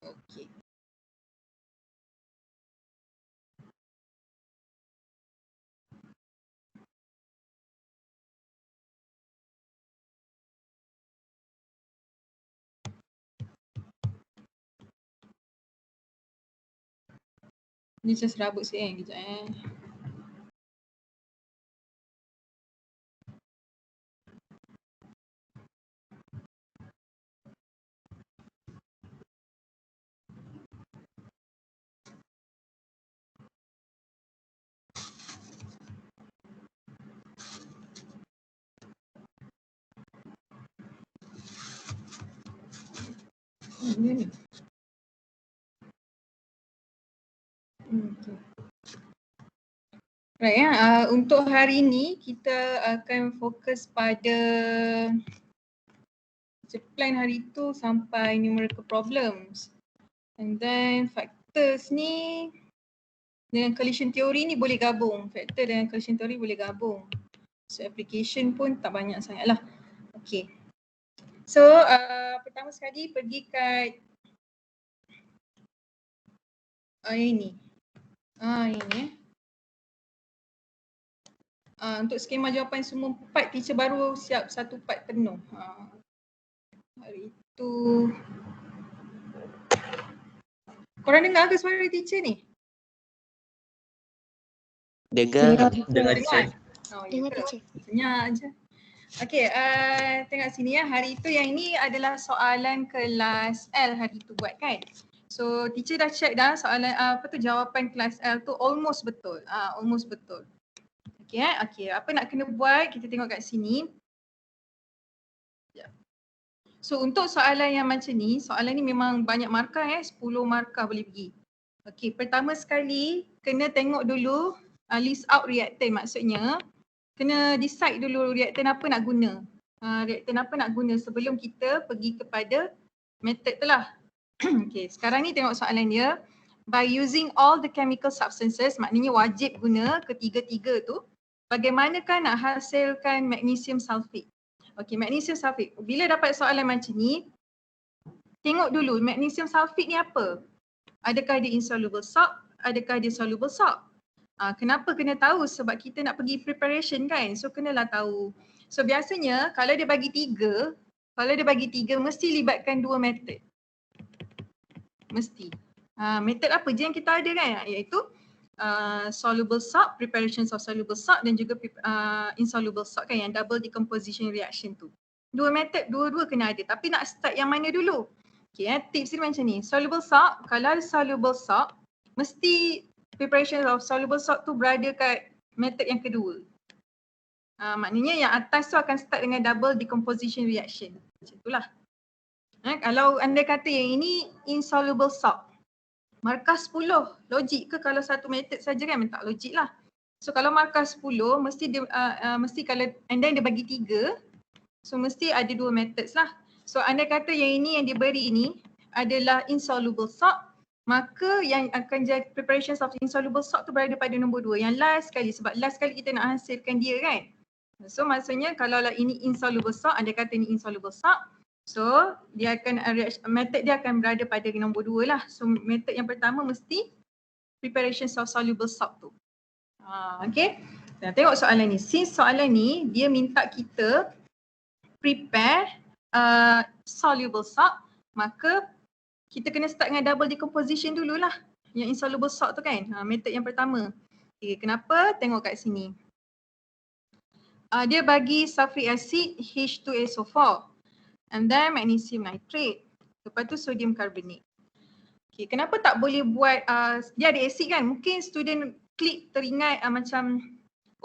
Okey. Ni just serabut sikit kejap Ni ni. Okey. Right ya, untuk hari ni kita akan fokus pada plan hari tu sampai numerical problems. And then factors ni dengan collision theory ni boleh gabung. Factor dengan collision theory boleh gabung. So application pun tak banyak sangat lah. Okay. So pertama sekali pergi kat ini. Ini untuk skema jawapan semua part, teacher baru siap satu part penuh. Hari itu korang dengar ke suara teacher ni? Dengar. Dengar. Dengar teacher. Senyap je. Okay, tengok sini ya. Hari itu yang ini adalah soalan kelas L hari tu buat kan. So teacher dah check dah soalan jawapan kelas L tu almost betul. Almost betul. Okay, okay. Apa nak kena buat, kita tengok kat sini. So untuk soalan yang macam ni, soalan ni memang banyak markah 10 markah boleh pergi. Okay, pertama sekali kena tengok dulu list out reactant, maksudnya kena decide dulu reactant apa nak guna. Reactant apa nak guna sebelum kita pergi kepada method tu lah. Okay, sekarang ni tengok soalan dia. By using all the chemical substances, maknanya wajib guna ketiga-tiga tu. Bagaimanakah nak hasilkan magnesium sulfate? Okay, magnesium sulfate. Bila dapat soalan macam ni, tengok dulu magnesium sulfate ni apa? Adakah dia insoluble salt? Adakah dia soluble salt? Kenapa kena tahu? Sebab kita nak pergi preparation kan? So kenalah tahu. So biasanya kalau dia bagi tiga mesti libatkan dua method. Mesti. Method apa je yang kita ada kan? Iaitu soluble salt, preparations of soluble salt dan juga insoluble salt kan, yang double decomposition reaction tu. Dua method, dua-dua kena ada, tapi nak start yang mana dulu? Okay, tips ni macam ni. Soluble salt, kalau soluble salt mesti preparation of soluble salt tu berada kat method yang kedua. Maknanya yang atas tu akan start dengan double decomposition reaction. Macam itulah. Kalau anda kata yang ini insoluble salt, markah 10, logik ke kalau satu method saja kan? Tak logik lah. So kalau markah 10 mesti dia mesti kalau and then dia bagi 3, so mesti ada dua methods lah. So anda kata yang ini yang diberi ini adalah insoluble salt, maka yang akan jadi preparations of insoluble salt tu berada pada nombor 2, yang last sekali, sebab last sekali kita nak hasilkan dia kan. So maksudnya kalau lah ini insoluble salt, anda kata ini insoluble salt, so dia akan method dia akan berada pada nombor 2 lah. So method yang pertama mesti preparation of soluble salt tu. Okay. Nah, tengok soalan ni. Since soalan ni dia minta kita prepare soluble salt, maka kita kena start dengan double decomposition dululah. Yang insoluble salt tu kan. Method yang pertama. Okay, kenapa? Tengok kat sini. Dia bagi sulfuric acid H2SO4. And then magnesium nitrate. Lepas tu sodium carbonate. Okay, kenapa tak boleh buat, dia ada acid kan? Mungkin student klik teringat macam,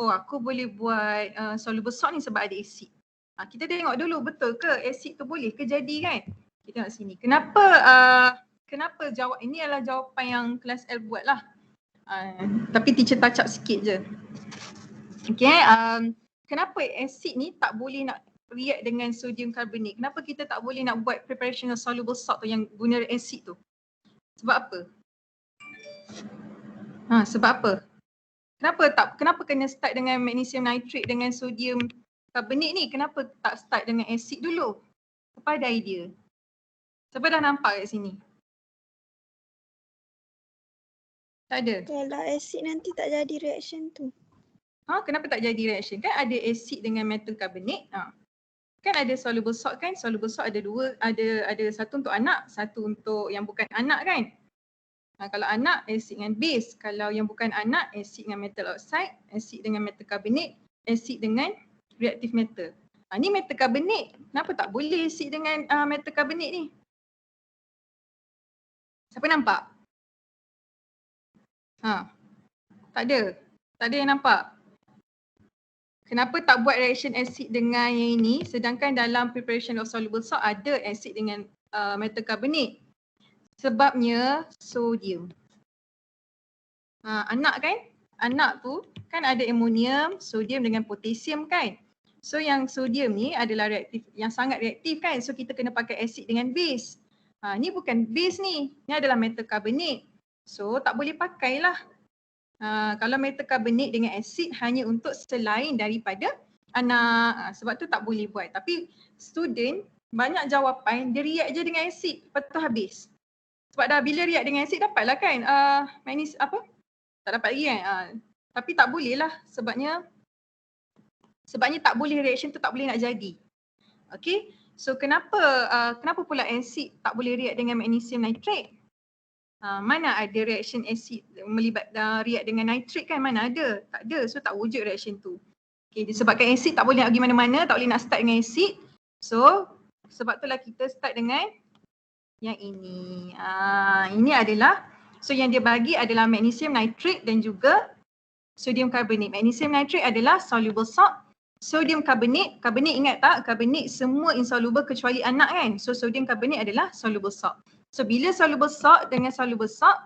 oh aku boleh buat soluble salt ni sebab ada acid. Kita tengok dulu betul ke acid tu boleh ke jadi kan? Kita tengok sini. Kenapa jawab ini adalah jawapan yang kelas L buat lah. Tapi teacher touch up sikit je. Okay, kenapa acid ni tak boleh nak react dengan sodium carbonate? Kenapa kita tak boleh nak buat preparation of soluble salt tu yang guna acid tu? Sebab apa? Sebab apa? Kenapa kena start dengan magnesium nitrate dengan sodium carbonate ni? Kenapa tak start dengan acid dulu? Apa ada idea? Siapa dah nampak kat sini? Tak ada. Kalau asid nanti tak jadi reaction tu. Kenapa tak jadi reaction? Kan ada asid dengan metal karbonat. Kan ada soluble salt kan? Soluble salt ada dua, ada satu untuk anak, satu untuk yang bukan anak kan? Kalau anak, asid dengan base. Kalau yang bukan anak, asid dengan metal oxide, asid dengan metal karbonat, asid dengan reaktif metal. Ni metal karbonat. Kenapa tak boleh asid dengan metal karbonat ni? Siapa nampak? Tak ada. Tak ada yang nampak. Kenapa tak buat reaction acid dengan yang ini sedangkan dalam preparation of soluble salt ada acid dengan metal karbonat? Sebabnya sodium. Anak kan? Anak tu kan ada amonium, sodium dengan potasium kan? So yang sodium ni adalah reaktif, yang sangat reaktif kan? So kita kena pakai acid dengan base. Ni bukan base ni. Ni adalah metal karbonat. So tak boleh pakailah. Kalau metal karbonat dengan asid hanya untuk selain daripada anak. Sebab tu tak boleh buat. Tapi student banyak jawapan dia react je dengan asid. Lepas tu habis. Sebab dah bila react dengan asid dapatlah kan magnesium apa? Tak dapat lagi kan? Tapi tak boleh lah sebabnya tak boleh, reaction tu tak boleh nak jadi. Okay. So kenapa pula asid tak boleh react dengan magnesium nitrate? Mana ada reaction acid react dengan nitrate kan? Mana ada? Tak ada. So tak wujud reaction tu. Okay, disebabkan acid tak boleh nak pergi mana-mana, tak boleh nak start dengan acid. So sebab itulah kita start dengan yang ini. Ini adalah, so yang dia bagi adalah magnesium nitrate dan juga sodium karbonat. Magnesium nitrate adalah soluble salt. Sodium karbonat, ingat tak? Karbonat semua insoluble kecuali anak kan? So sodium karbonat adalah soluble salt. So bila soluble salt dengan soluble salt,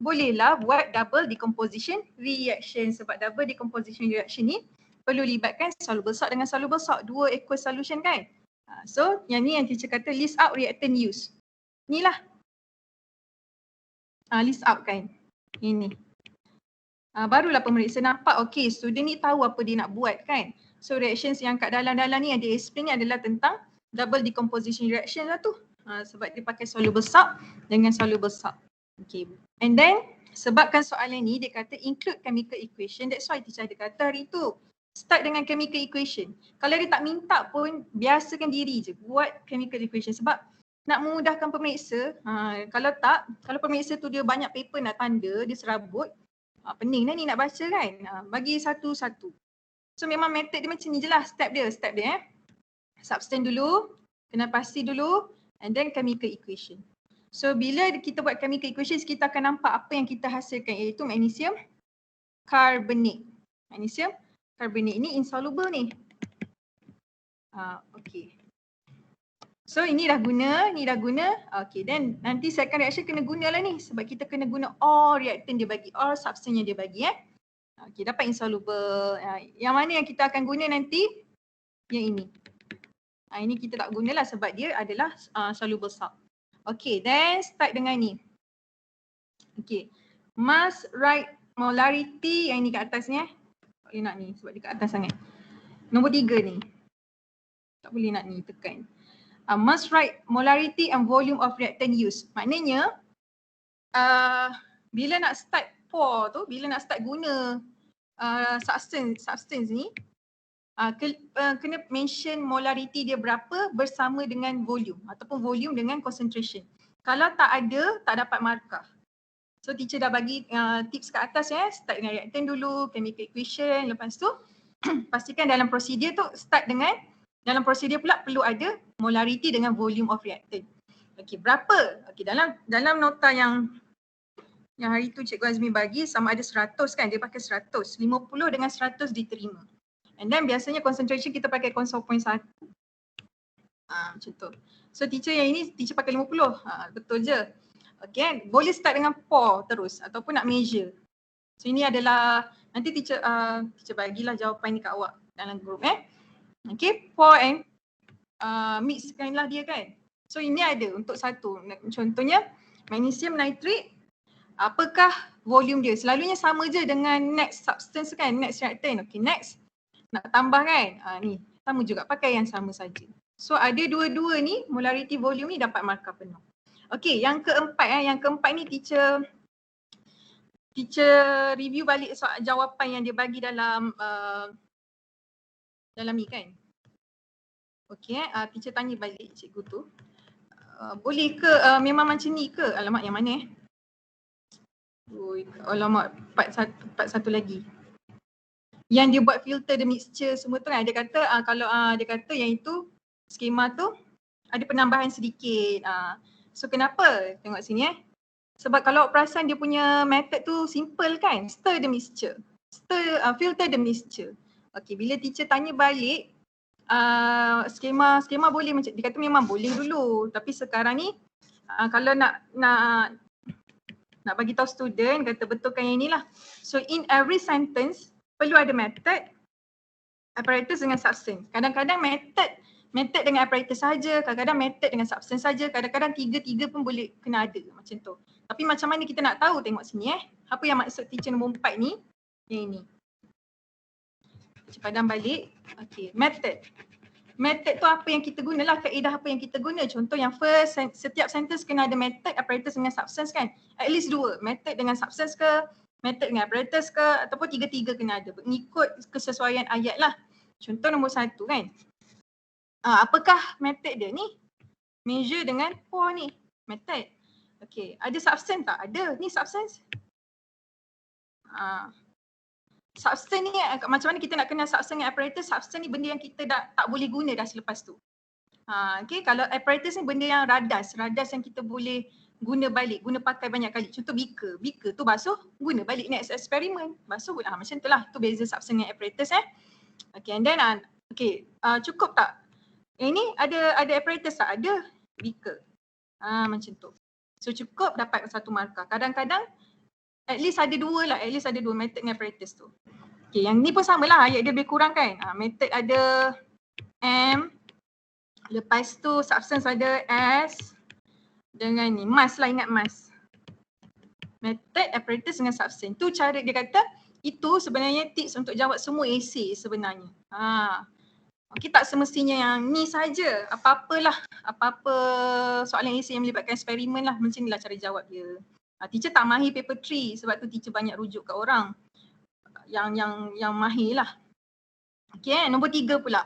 bolehlah buat double decomposition reaction. Sebab double decomposition reaction ni perlu libatkan soluble salt dengan soluble salt. Dua aqueous solution kan? So yang ni yang teacher kata list out reactant use. Ni lah. List out kan? Ini. Barulah pemeriksa nampak okay student ni tahu apa dia nak buat kan? So reactions yang kat dalam-dalam ni yang dia explain ni adalah tentang double decomposition reaction lah tu. Sebab dia pakai soluble salt dengan soluble salt. Okay. And then sebabkan soalan ni dia kata include chemical equation. That's why teacher ada kata hari tu. Start dengan chemical equation. Kalau dia tak minta pun biasakan diri je buat chemical equation. Sebab nak memudahkan pemeriksa. Kalau pemeriksa tu dia banyak paper nak tanda, dia serabut. Pening dah ni nak baca kan. Bagi satu-satu. So memang method dia macam ni je lah step dia. Substance dulu, kena pasti dulu. And then chemical equation. So bila kita buat chemical equations, kita akan nampak apa yang kita hasilkan iaitu magnesium karbonat. Magnesium karbonat ini insoluble ni. Okay. So ini dah guna. Okay, then nanti second reaction kena gunalah ni. Sebab kita kena guna all reactant dia bagi, all substance yang dia bagi Okay, dapat insoluble. Yang mana yang kita akan guna nanti? Yang ini. Ini kita tak gunalah sebab dia adalah soluble salt. Okay, then start dengan ni. Okay, mass right molarity yang ni kat atas ni Tak boleh nak ni sebab dia kat atas sangat. Nombor 3 ni. Tak boleh nak ni tekan. Mass right molarity and volume of reactant use. Maknanya bila nak start pour tu, bila nak start guna substance ni, kena mention molarity dia berapa bersama dengan volume ataupun volume dengan concentration. Kalau tak ada, tak dapat markah. So teacher dah bagi tips kat atas start dengan reactant dulu, chemical equation, lepas tu pastikan dalam prosedur tu dalam prosedur pula perlu ada molarity dengan volume of reactant. Okey, berapa? Okey, dalam nota yang hari tu Cikgu Azmi bagi sama ada 100 kan, dia pakai 100, 50 dengan 100 diterima. And then biasanya concentration kita pakai 0.1. Macam tu. So teacher yang ini teacher pakai 50. Betul je. Okay, boleh start dengan pour terus ataupun nak measure. So ini adalah nanti teacher bagilah jawapan ni kat awak dalam group Okay, pour and mixkanlah dia kan. So ini ada untuk satu. Contohnya magnesium nitrate. Apakah volume dia? Selalunya sama je dengan next substance kan, next reactant. Okay, next. Nak tambah kan? Ni sama juga, pakai yang sama saja. So ada dua-dua ni, molarity volume ni dapat markah penuh. Okey, yang keempat ni teacher teacher review balik soal jawapan yang dia bagi dalam dalam ni kan. Okey, teacher tanya balik cikgu tu. Boleh ke memang macam ni ke? Alamak yang mana alamak part satu lagi. Yang dia buat filter the mixture semua tu kan. Dia kata kalau dia kata yang itu skema tu ada penambahan sedikit. So kenapa? Tengok sini Sebab kalau perasan dia punya method tu simple kan. Stir the mixture. Filter the mixture. Okay, bila teacher tanya balik skema boleh macam dia kata memang boleh dulu, tapi sekarang ni kalau nak bagi tahu student kata betulkan yang inilah. So in every sentence perlu ada method, apparatus dengan substance. Kadang-kadang method dengan apparatus saja, kadang-kadang method dengan substance saja, kadang-kadang tiga pun boleh kena ada macam tu. Tapi macam mana kita nak tahu, tengok sini apa yang maksud teacher nombor 4 ni? Yang ini. Padam balik. Okay, method. Method tu apa yang kita guna lah, kaedah apa yang kita guna. Contoh yang first, setiap sentence kena ada method, apparatus dengan substance kan. At least 2, method dengan substance ke, method dengan apparatus ke, ataupun tiga-tiga kena ada. Mengikut kesesuaian ayat lah. Contoh nombor 1 kan. Apakah method dia ni? Measure dengan pour ni, method. Okay, ada substance tak? Ada, ni substance. Substance ni macam mana kita nak kenal substance dengan apparatus? Substance ni benda yang kita dah tak boleh guna dah selepas tu. Okay, kalau apparatus ni benda yang radas yang kita boleh guna balik, guna pakai banyak kali. Contoh beaker tu basuh, guna balik next eksperimen. Basuh macam tu lah, tu beza substance dengan apparatus Okay, and then cukup tak? Ini ada apparatus tak? Ada beaker. Macam tu. So cukup dapat 1 markah. Kadang-kadang at least ada 2 lah, method dengan apparatus tu. Okay, yang ni pun sama lah, ayat dia lebih kurang kan. Method ada M, lepas tu substance ada S, dengan ni, mass lah, ingat mass. Method, apparatus dengan substance. Tu cara dia kata, itu sebenarnya tips untuk jawab semua esei sebenarnya. Okay, tak semestinya yang ni saja, apa-apa soalan esei yang melibatkan eksperimen lah, macam ni lah cara jawab dia. Teacher tak mahir paper 3 sebab tu teacher banyak rujuk kat orang yang mahir lah. Okay, nombor 3 pula.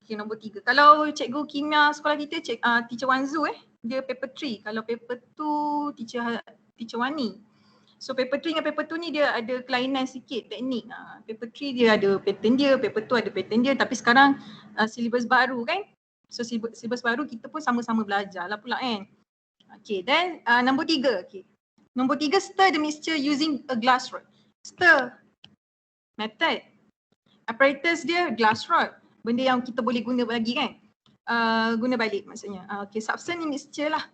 Okay, nombor 3. Kalau cikgu kimia sekolah kita, teacher Wanzu dia paper 3. Kalau paper 2 teacher Wani. So paper 3 dengan paper 2 ni dia ada kelainan sikit teknik. Paper 3 dia ada pattern dia, paper 2 ada pattern dia, tapi sekarang syllabus baru kan. So syllabus baru kita pun sama-sama belajar lah pula kan. Okay, then nombor 3. Okay. Nombor 3, stir the mixture using a glass rod. Stir. Method. Apparatus dia glass rod. Benda yang kita boleh guna lagi kan. Guna balik maksudnya. Okay, substance ni mixture lah.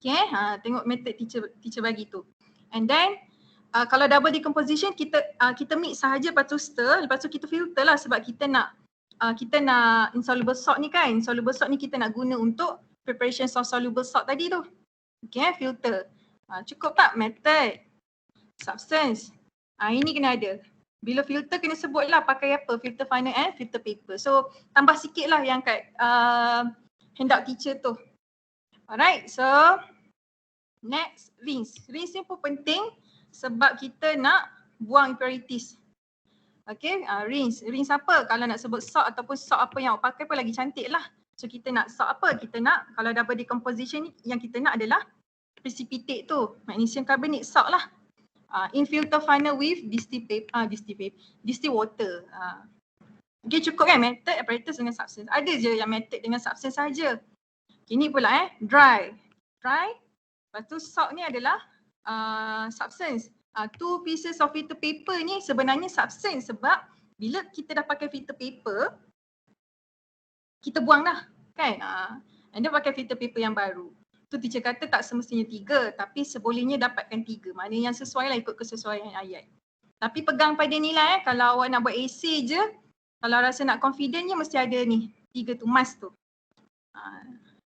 Okay, tengok method teacher bagi tu. And then kalau double decomposition kita mix sahaja, lepas tu stir, lepas tu kita filter lah sebab kita nak insoluble salt ni kan. Insoluble salt ni kita nak guna untuk preparation of soluble salt tadi tu. Okay, filter. Cukup tak? Method, substance. Ini kena ada. Bila filter kena sebut lah pakai apa, filter final and filter paper. So tambah sikit lah yang kat handout teacher tu. Alright, so next, rinse. Rinse ni pun penting sebab kita nak buang impurities. Okay, rinse. Rinse apa? Kalau nak sebut salt ataupun salt apa yang awak pakai pun lagi cantik lah. So kita nak salt apa? Kita nak, kalau double decomposition ni yang kita nak adalah precipitate tu, magnesium carbonate salt lah. In filter final with distilled water. Okay, cukup kan method, apparatus dengan substance. Ada je yang method dengan substance saja. Okay, ni pula dry. Lepas tu salt ni adalah substance. 2 pieces of filter paper ni sebenarnya substance sebab bila kita dah pakai filter paper, kita buang dah kan. Anda pakai filter paper yang baru. Tu teacher kata tak semestinya 3 tapi sebolehnya dapatkan 3. Maknanya yang sesuai lah ikut kesesuaian ayat. Tapi pegang pada ni lah kalau awak nak buat essay je, kalau rasa nak confidentnya mesti ada ni 3 tu, must tu.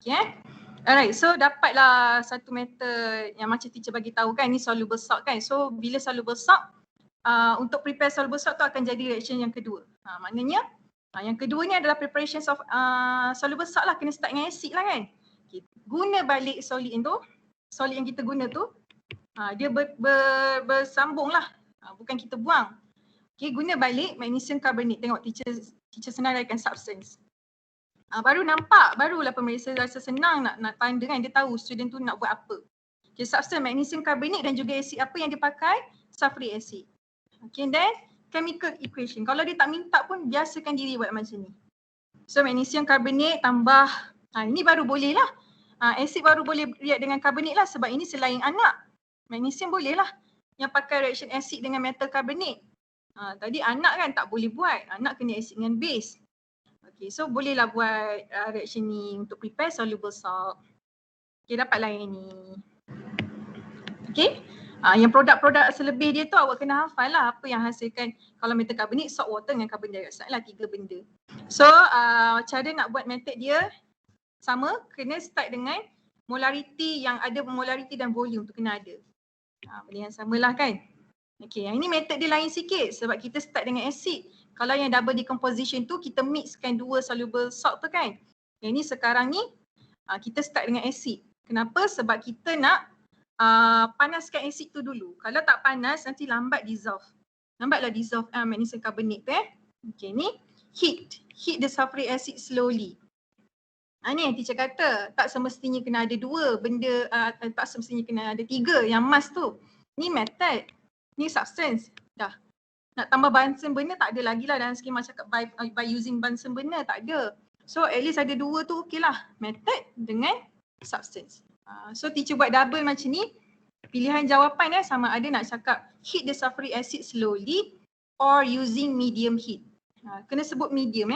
Okay. Alright, so dapatlah satu method yang macam teacher bagi tahu kan, ni soluble salt kan. So bila soluble salt, untuk prepare soluble salt tu akan jadi reaction yang kedua. Maknanya yang kedua ni adalah preparation of soluble salt lah, kena start dengan acid lah kan. Okay. Guna balik solid tu, solid yang kita guna tu, Dia bersambung lah. Bukan kita buang. Okay, guna balik magnesium carbonate. Tengok teacher senaraikan substance. Baru nampak, barulah pemeriksa rasa senang nak tanda kan. Dia tahu student tu nak buat apa. Okay, substance magnesium carbonate dan juga asid apa yang dipakai? Sulfuric acid. Okay, then chemical equation. Kalau dia tak minta pun biasakan diri buat macam ni. So magnesium carbonate tambah, ini baru boleh lah. Asid baru boleh react dengan carbonate lah sebab ini selain anak. Magnesium boleh lah yang pakai reaction asid dengan metal carbonate. Tadi anak kan tak boleh buat, anak kena asid dengan base. Okay, so bolehlah buat reaction ni untuk prepare soluble salt. Okay, dapatlah yang ni. Okay, yang produk-produk selebih dia tu awak kena hafal lah apa yang hasilkan. Kalau metal carbonate, salt water dengan carbon dioxide lah, 3 benda. So cara nak buat method dia sama, kena start dengan molarity yang ada, molarity dan volume tu kena ada. Benda yang samalah kan. Okay, yang ini method dia lain sikit sebab kita start dengan acid. Kalau yang double decomposition tu kita mixkan 2 soluble salt tu kan. Yang ni sekarang ni kita start dengan acid. Kenapa? Sebab kita nak panaskan acid tu dulu. Kalau tak panas nanti lambat dissolve. Lambatlah dissolve magnesium carbonate tu Okay, ni heat the sulfuric acid slowly. Ni yang teacher kata, tak semestinya kena ada 2 benda, tak semestinya kena ada 3 yang must tu. Ni method, ni substance. Dah. Nak tambah Bunsen burner tak ada lagi lah dalam skema cakap by using Bunsen burner, tak ada. So at least ada 2 tu okey lah. Method dengan substance. So teacher buat double macam ni, pilihan jawapan sama ada nak cakap heat the sulfuric acid slowly or using medium heat. Kena sebut medium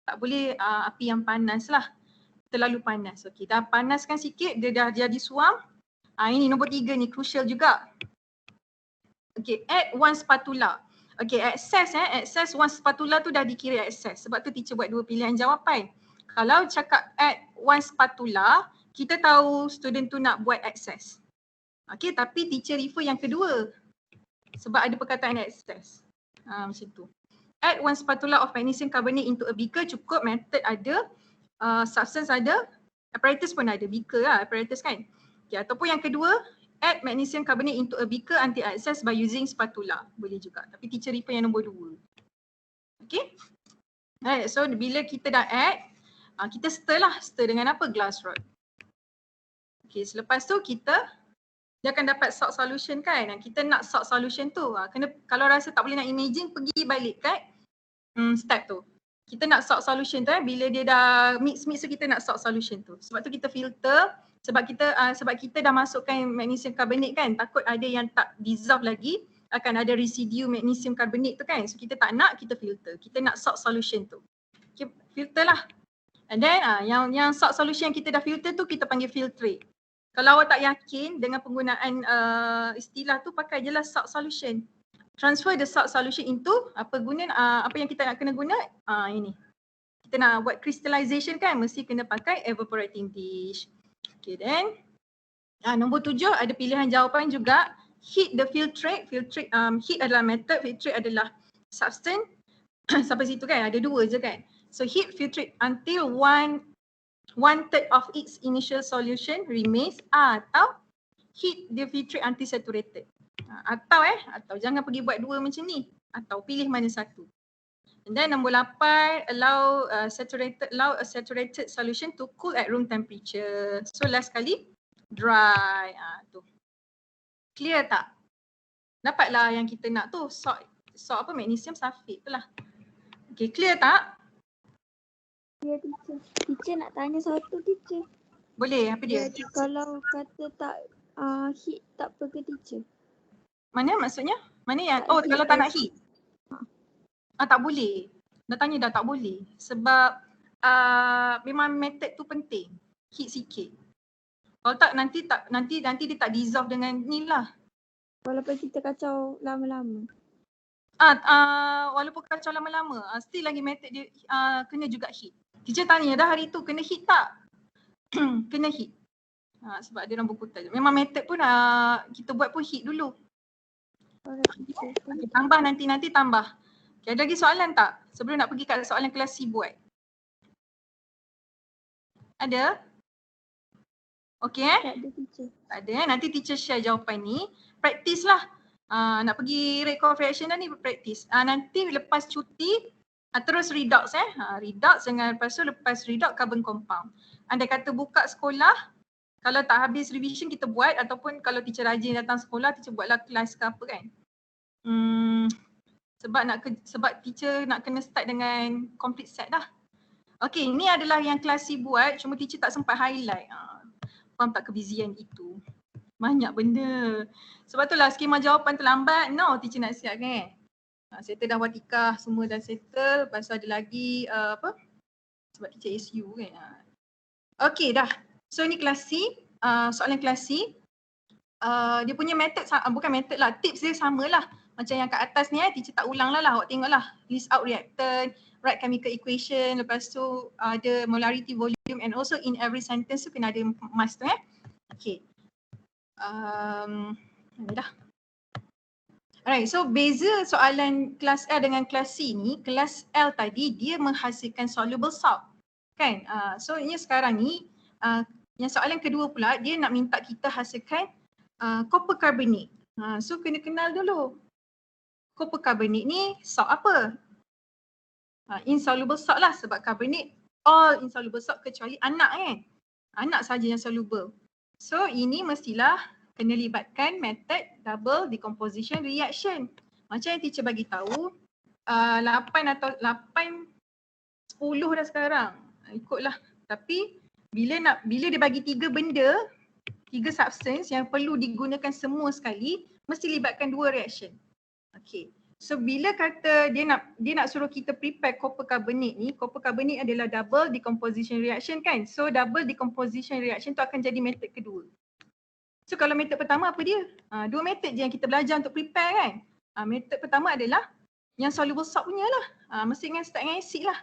Tak boleh api yang panas lah. Terlalu panas. Okey, dah panaskan sikit, dia dah jadi suam. Ini nombor 3 ni crucial juga. Okey, add 1 spatula. Okey, excess 1 spatula tu dah dikira excess. Sebab tu teacher buat 2 pilihan jawapan. Kalau cakap add 1 spatula, kita tahu student tu nak buat excess. Okey, tapi teacher refer yang kedua. Sebab ada perkataan excess. Macam tu. Add 1 spatula of magnesium carbonate into a beaker, cukup, method ada, substance ada, apparatus pun ada, beaker lah apparatus kan. Okay, ataupun yang kedua, add magnesium carbonate into a beaker until excess by using spatula. Boleh juga, tapi teacher refer yang nombor 2. Okay. Right, so bila kita dah add, kita stir dengan apa? Glass rod. Okay, selepas tu dia akan dapat salt solution kan. Kita nak salt solution tu, kena, kalau rasa tak boleh nak imagine, pergi balik kat step tu. Kita nak salt solution tu bila dia dah mix tu kita nak salt solution tu. Sebab tu kita filter, sebab kita dah masukkan magnesium carbonate kan, takut ada yang tak dissolve lagi, akan ada residue magnesium carbonate tu kan. So kita tak nak, kita filter. Kita nak salt solution tu. Okay, filter lah. And then yang salt solution yang kita dah filter tu kita panggil filtrate. Kalau awak tak yakin dengan penggunaan istilah tu, pakai je lah salt solution. Transfer the salt solution into apa yang kita nak kena guna? Ini. Kita nak buat crystallization kan, mesti kena pakai evaporating dish. Okay, then nombor 7 ada pilihan jawapan juga. Heat the filtrate. Heat adalah method, filtrate adalah substance. Sampai situ kan, ada 2 je kan. So heat filtrate until 1/3 of its initial solution remains, atau heat the filtrate until saturated. Atau jangan pergi buat 2 macam ni, atau pilih mana satu. And then nombor 8, allow a saturated solution to cool at room temperature. So last kali dry. Tu. Clear tak? Dapatlah yang kita nak tu, salt apa, magnesium sulfate tu lah. Okay, clear tak? Ya, teacher. Teacher nak tanya satu, teacher. Boleh, apa dia? Kalau kata tak heat tak apa ke, teacher? Mana maksudnya? Mana yang, Tak kalau tak nak heat? Tak boleh. Dah tanya dah tak boleh. Sebab memang method tu penting. Heat sikit. Kalau tak nanti dia tak dissolve dengan ni lah. Walaupun kita kacau lama-lama. Walaupun kacau lama-lama, still lagi method dia kena juga heat. Teacher tanya dah hari tu, kena heat tak? Kena heat. Sebab dia orang berputar. Memang method pun kita buat pun heat dulu. Okay, tambah nanti tambah. Okay, ada lagi soalan tak? Sebelum nak pergi kat soalan kelas C buat. Ada? Okey Tak ada teacher. Tak ada nanti teacher share jawapan ni. Practice lah. Nak pergi rate of reaction dah ni practice. Nanti lepas cuti terus redox redox dengan lepas tu lepas redox carbon compound. Andai kata buka sekolah, kalau tak habis revision kita buat ataupun kalau teacher rajin datang sekolah, teacher buatlah kelas ke apa kan. Sebab teacher nak kena start dengan complete set dah. Okey, ini adalah yang kelas C buat, cuma teacher tak sempat highlight. Faham tak kebizian itu? Banyak benda. Sebab itulah skema jawapan terlambat. No, teacher nak siap kan. Settle dah watikah, semua dah settle. Lepas tu ada lagi sebab teacher SU kan. Okey dah. So ni kelas C. Soalan kelas C. Dia punya method, bukan method lah, tips dia sama lah. Macam yang kat atas ni teacher tak ulang lah. Awak tengok lah. List out reactant, write chemical equation, lepas tu ada molarity, volume and also in every sentence tu kena ada mass tu Okay. Ni dah. Alright, so beza soalan kelas L dengan kelas C ni, kelas L tadi dia menghasilkan soluble salt. Kan? So ini sekarang ni, yang soalan kedua pula dia nak minta kita hasilkan copper carbonate. So kena kenal dulu. Copper carbonate ni salt apa? Insoluble salt lah sebab carbonate all insoluble salt kecuali anak kan. Anak saja yang soluble. So ini mestilah kena libatkan method double decomposition reaction. Macam yang teacher bagi tahu 8 atau 8 10 dah sekarang. Ikutlah. Tapi bila dia bagi 3 benda, 3 substance yang perlu digunakan semua sekali, mesti libatkan 2 reaction. Okay. So bila kata dia nak suruh kita prepare copper carbonate ni, copper carbonate adalah double decomposition reaction kan. So double decomposition reaction tu akan jadi method kedua. So kalau method pertama apa dia? 2 method je yang kita belajar untuk prepare kan. Method pertama adalah yang soluble salt punya lah. Mesti start dengan acid lah.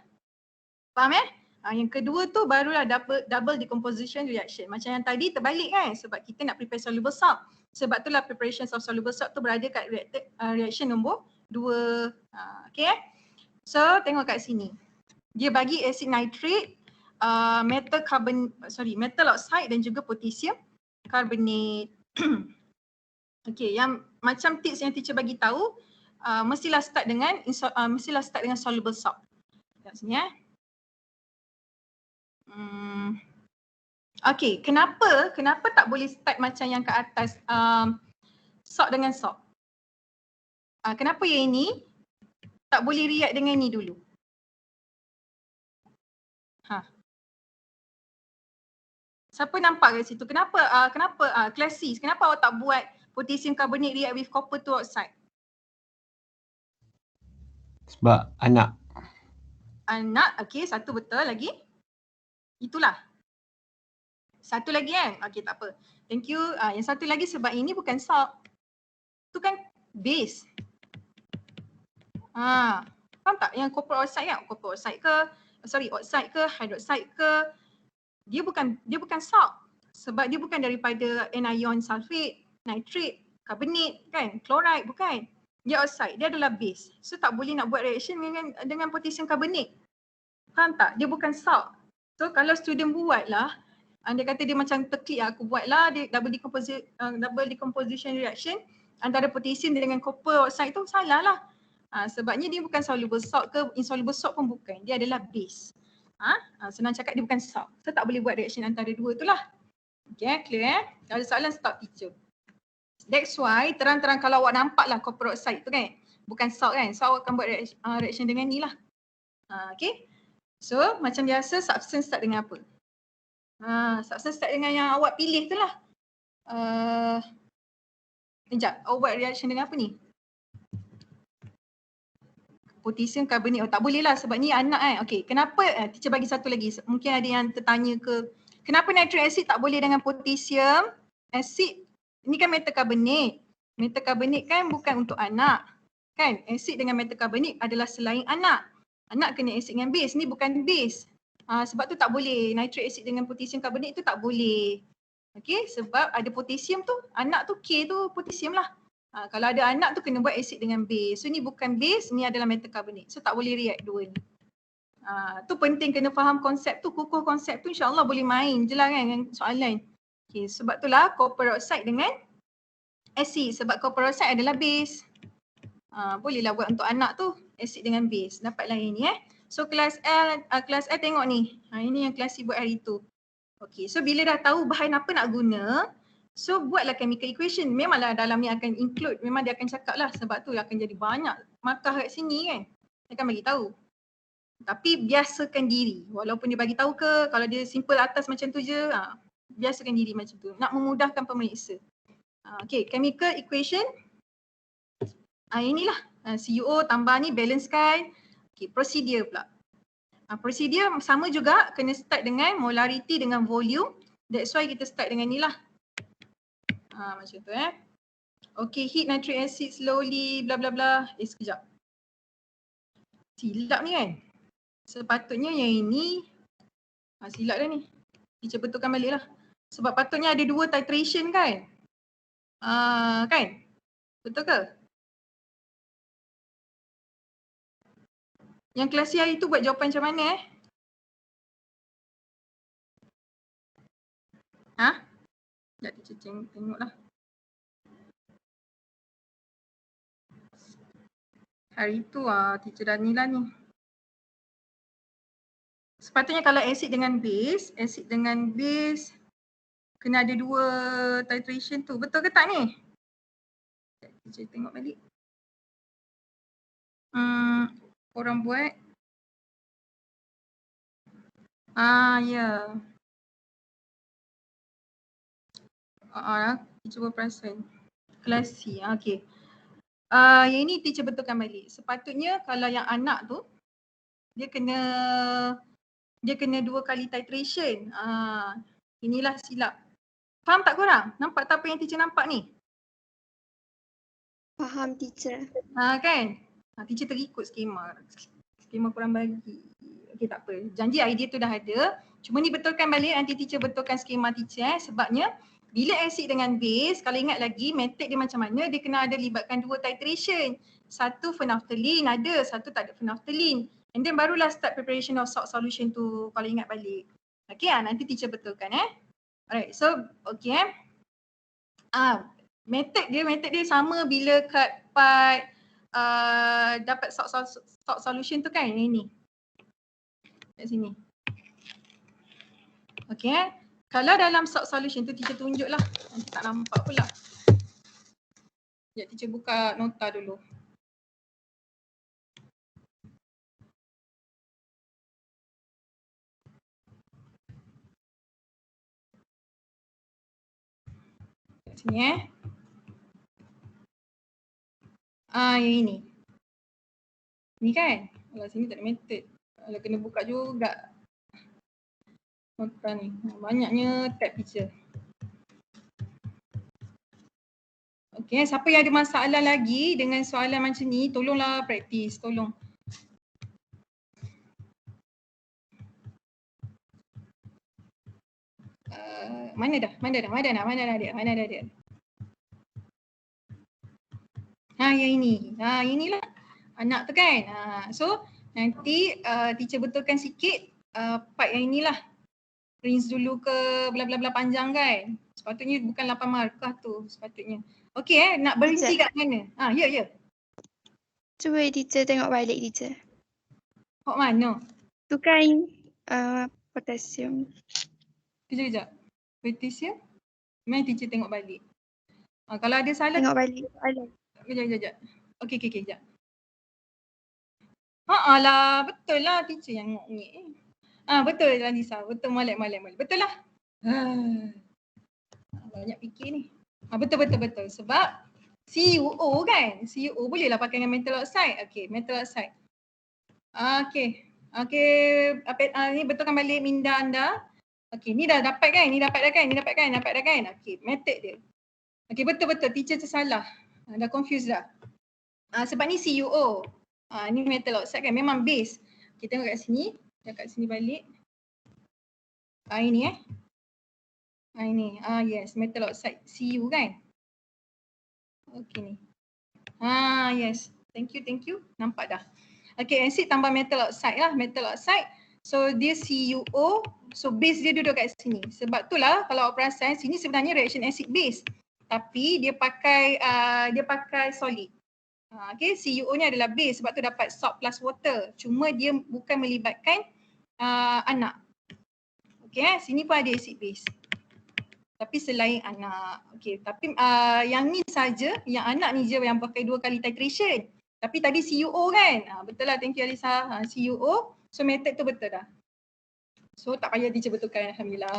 Faham Yang kedua tu barulah double decomposition reaction. Macam yang tadi terbalik kan sebab kita nak prepare soluble salt. Sebab itulah preparation of soluble salt tu berada kat reaction nombor 2. Okay So tengok kat sini. Dia bagi acid nitrate, metal oxide dan juga potassium carbonate. Okay, yang macam tips yang teacher bagi tahu, mestilah start dengan soluble salt. Kat sini Okay, kenapa tak boleh start macam yang kat atas salt dengan salt? Kenapa yang ini tak boleh react dengan ni dulu? Siapa nampak kat situ? Kenapa kelas C, kenapa awak tak buat potassium carbonate react with copper to oxide? Sebab anak. Okay, satu betul lagi. Itulah. Satu lagi kan? Okay, tak apa. Thank you. Yang satu lagi sebab ini bukan salt. Itu kan base. Faham tak? Yang copper oxide kan? Copper oxide ke, oxide ke, hydroxide ke. Dia bukan salt. Sebab dia bukan daripada anion sulfate, nitrate, carbonate kan, chloride bukan. Dia oxide, dia adalah base. So tak boleh nak buat reaction dengan potassium carbonate. Faham tak? Dia bukan salt. So kalau student buatlah, anda kata dia macam terklik aku buatlah dia double decomposition reaction antara potassium dengan copper oxide tu salah lah. Sebabnya dia bukan soluble salt ke insoluble salt pun bukan. Dia adalah base. Senang cakap dia bukan salt. So tak boleh buat reaction antara dua tu lah. Okay, clear Kalau ada soalan stop teacher. That's why terang-terang kalau awak nampak lah copper oxide tu kan, bukan salt kan. So awak akan buat reaction dengan ni lah. Okay. So macam biasa substance start dengan apa? Substance start dengan yang awak pilih tu lah. Sekejap, awak buat reaction dengan apa ni? Potassium carbonate. Tak boleh lah sebab ni anak kan. Okay, kenapa? Teacher bagi satu lagi. Mungkin ada yang tertanya ke, kenapa nitric acid tak boleh dengan potassium acid? Ini kan metal carbonate. Metal carbonate kan bukan untuk anak. Kan? Acid dengan metal carbonate adalah selain anak. Anak kena acid dengan base. Ni bukan base. Sebab tu tak boleh. Nitric acid dengan potassium carbonate tu tak boleh. Okay, sebab ada potassium tu. Anak tu K tu potassium lah. Kalau ada anak tu kena buat acid dengan base. So ni bukan base, ni adalah metal carbonate. So tak boleh react dua ni. Tu penting kena faham konsep tu, kukuh konsep tu, insyaAllah boleh main je lah kan dengan soalan. Okay, sebab itulah copper oxide dengan acid. Sebab copper oxide adalah base. Bolehlah buat untuk anak tu, acid dengan base. Dapatlah yang ni So kelas L tengok ni. Ini yang kelas C buat hari tu. Okay, so bila dah tahu bahan apa nak guna, so buatlah chemical equation. Memanglah dalam ni akan include, memang dia akan cakap lah, sebab tu akan jadi banyak markah kat sini kan. Dia akan bagi tahu. Tapi biasakan diri. Walaupun dia bagi tahu ke, kalau dia simple atas macam tu je, biasakan diri macam tu. Nak memudahkan pemeriksa. Okay, chemical equation. Inilah CuO tambah ni balanckan. Okay, procedure pula. Procedure sama juga, kena start dengan molarity dengan volume. That's why kita start dengan ni lah. Macam tu Okay, heat nitric acid slowly bla bla bla. Sekejap. Silap ni kan. Sepatutnya yang ini silap dah ni. Teacher betulkan balik lah. Sebab patutnya ada 2 titration kan. Kan? Betul ke? Yang kelas C hari tu buat jawapan macam mana Sekejap teacher tengok lah. Hari tu teacher dah ni lah ni. Sepatutnya kalau acid dengan base kena ada 2 titration tu. Betul ke tak ni? Teacher tengok balik. Korang buat. Ya. Teacher berperasan. Kelas C, okay. Yang ni teacher betulkan balik. Sepatutnya kalau yang anak tu, dia kena 2 kali titration. Inilah silap. Faham tak korang? Nampak tak apa yang teacher nampak ni? Faham teacher. Kan? Teacher terikut skema. Skema korang bagi. Okay, tak apa. Janji idea tu dah ada. Cuma ni betulkan balik, nanti teacher betulkan skema teacher sebabnya bila acid dengan base, kalau ingat lagi method dia macam mana, dia kena ada libatkan 2 titration. Satu phenolphthalein ada, satu tak ada phenolphthalein. And then barulah start preparation of salt solution tu kalau ingat balik. Okay, nanti teacher betulkan Alright, so okay method dia sama bila kat part dapat salt solution tu kan, ini. Kat sini. Okay. Kalau dalam salt solution tu teacher tunjuk lah. Nanti tak nampak pula. Sekejap teacher buka nota dulu. Kat sini yang ini. Ni kan? Kalau sini tak ada method. Kalau kena buka juga nota ni. Banyaknya tab teacher. Okay, siapa yang ada masalah lagi dengan soalan macam ni, tolonglah praktis, tolong. Mana dah dia? Yang ini. Inilah anak tu kan. So nanti teacher betulkan sikit part yang inilah. Rinse dulu ke bla bla bla panjang kan. Sepatutnya bukan 8 markah tu sepatutnya. Okey nak berhenti kat mana? Ya. Cuba teacher tengok balik teacher. Hok mana? Tu kan potasium. Kejap. Potassium? Mai teacher tengok balik. Kalau ada salah Tengok balik soalan. Kejap. Okey, kejap. Lah, betul lah teacher yang ngok-ngik. Betul lah Lisa, betul molek. Betul lah. Banyak fikir ni. Betul. Sebab CuO kan. CuO bolehlah pakai dengan metal oxide. Okey, metal oxide. Okey, ni betulkan balik minda anda. Okey, ni dah dapat kan? Ni dapat dah kan? Okey, method dia. Okey, betul. Teacher tersalah. Dah confused dah. Sebab ni CuO. Ni metal oxide kan? Memang base. Kita tengok kat sini. Kat sini balik. Ini ini. Yes, metal oxide Cu kan? Okey ni. Yes. Thank you. Nampak dah. Okey, acid tambah metal oxide lah. Metal oxide So dia CuO, so base dia duduk kat sini. Sebab tu lah kalau awak perasan sini sebenarnya reaction acid base. Tapi dia pakai solid. Okay, CuO ni adalah base sebab tu dapat salt plus water. Cuma dia bukan melibatkan anak. Okay, sini pun ada acid base. Tapi selain anak. Okay, tapi yang ni saja, yang anak ni je yang pakai 2 kali titration. Tapi tadi CuO kan? Betul lah, thank you Alisa. CuO, so method tu betul dah. So tak payah teacher betulkan, Alhamdulillah.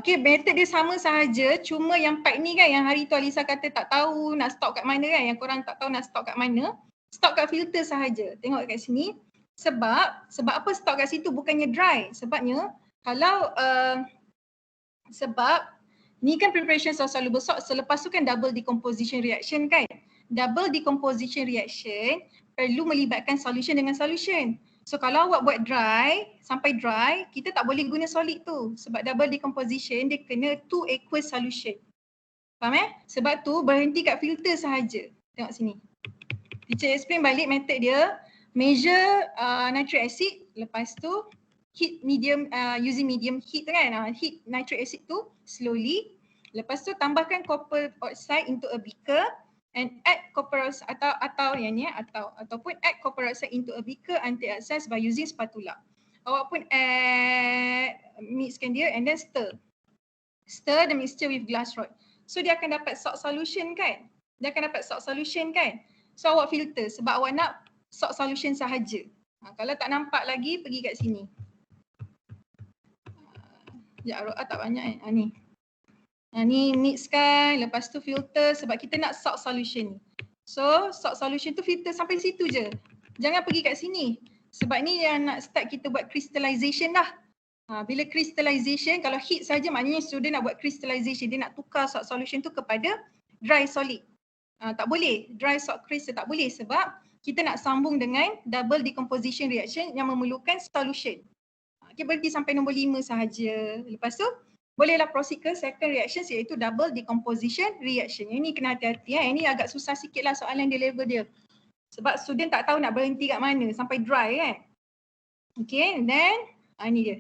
Okay, method dia sama sahaja, cuma yang part ni kan yang hari tu Alisa kata tak tahu nak stop kat mana kan, yang korang tak tahu nak stop kat mana, stop kat filter sahaja. Tengok kat sini. Sebab apa stop kat situ bukannya dry? Sebabnya kalau sebab ni kan preparation of soluble salt, selepas tu kan double decomposition reaction kan. Double decomposition reaction perlu melibatkan solution dengan solution. So kalau awak buat dry, sampai dry, kita tak boleh guna solid tu. Sebab double decomposition dia kena 2 aqueous solution. Faham Sebab tu berhenti kat filter sahaja. Tengok sini. Teacher explain balik method dia. Measure nitric acid, lepas tu heat medium, using medium heat kan. Heat nitric acid tu slowly. Lepas tu tambahkan copper oxide into a beaker and add copper oxide ataupun add copper oxide into a beaker until access by using spatula. Awak pun mixkan dia and then stir. Stir the mixture with glass rod. So dia akan dapat salt solution kan? So awak filter sebab awak nak salt solution sahaja. Kalau tak nampak lagi pergi kat sini. ROA tak banyak ni. Ni mixkan, lepas tu filter sebab kita nak salt solution ni. So salt solution tu filter sampai situ je. Jangan pergi kat sini. Sebab ni yang nak start kita buat crystallization dah. Bila crystallization, kalau heat saja maknanya student nak buat crystallization. Dia nak tukar salt solution tu kepada dry solid. Tak boleh, dry salt crystal tak boleh sebab kita nak sambung dengan double decomposition reaction yang memerlukan solution. Okay, berhenti sampai nombor 5 sahaja. Lepas tu bolehlah proceed ke second reaction iaitu double decomposition reaction. Yang ni kena hati-hati. Yang ni agak susah sikit lah soalan dia level dia. Sebab student tak tahu nak berhenti kat mana sampai dry kan. Okay, and then ni dia.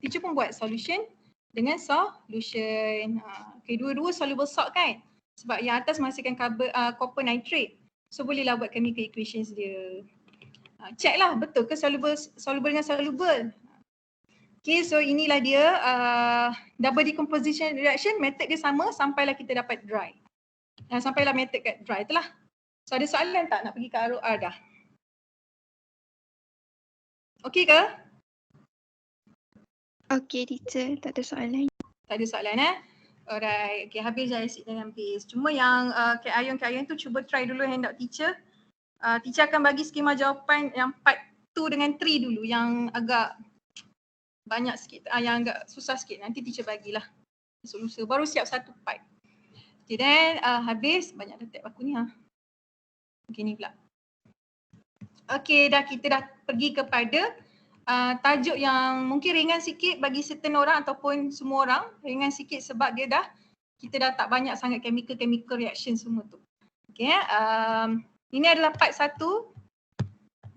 Teacher pun buat solution dengan solution. Okay, dua-dua soluble salt kan. Sebab yang atas menghasilkan copper nitrate. So bolehlah buat chemical equations dia. Check lah betul ke soluble dengan soluble. Okay, so inilah dia double decomposition reaction, method dia sama sampailah kita dapat dry. Sampailah method kat dry itulah. So ada soalan tak nak pergi ke ROR dah? Okay ke? Okay teacher, tak ada soalan. Tak ada soalan Alright, okay habis dah asyik dengan base. Cuma yang Kak Ayun tu cuba try dulu handout teacher. Teacher akan bagi skema jawapan yang part 2 dengan 3 dulu yang agak banyak sikit, yang agak susah sikit. Nanti teacher bagilah lusa-lusa. Baru siap satu part. Okay then habis, banyak dah tab aku ni Okay ni pula. Okay kita dah pergi kepada tajuk yang mungkin ringan sikit bagi certain orang ataupun semua orang. Ringan sikit sebab dia kita dah tak banyak sangat chemical reaction semua tu. Okay ini adalah part 1.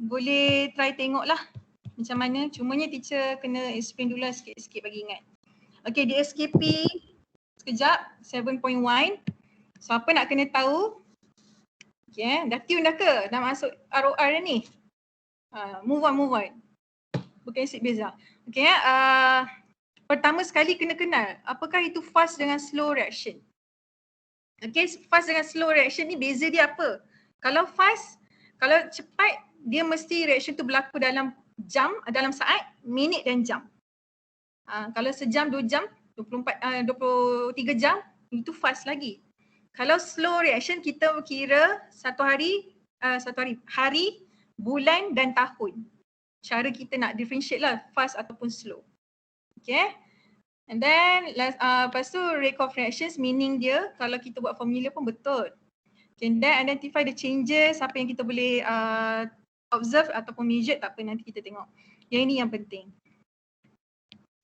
Boleh try tengok lah macam mana. Cumanya teacher kena explain dulu lah sikit-sikit bagi ingat. Okay, di SKP sekejap 7.1. So apa nak kena tahu? Okay, dah tune dah ke? Dah masuk ROR dah ni? Move on. Bukan asid beza. Okay, pertama sekali kena kenal apakah itu fast dengan slow reaction. Okay, fast dengan slow reaction ni beza dia apa? Kalau fast, kalau cepat dia mesti reaction tu berlaku dalam jam, dalam saat, minit dan jam. Kalau sejam, 2 jam, 23 jam, itu fast lagi. Kalau slow reaction kita kira hari, bulan dan tahun. Cara kita nak differentiate lah fast ataupun slow. Okay. And then lepas tu rate of reactions meaning dia kalau kita buat formula pun betul. Okay, then identify the changes, apa yang kita boleh observe ataupun measure, tak apa nanti kita tengok. Yang ini yang penting.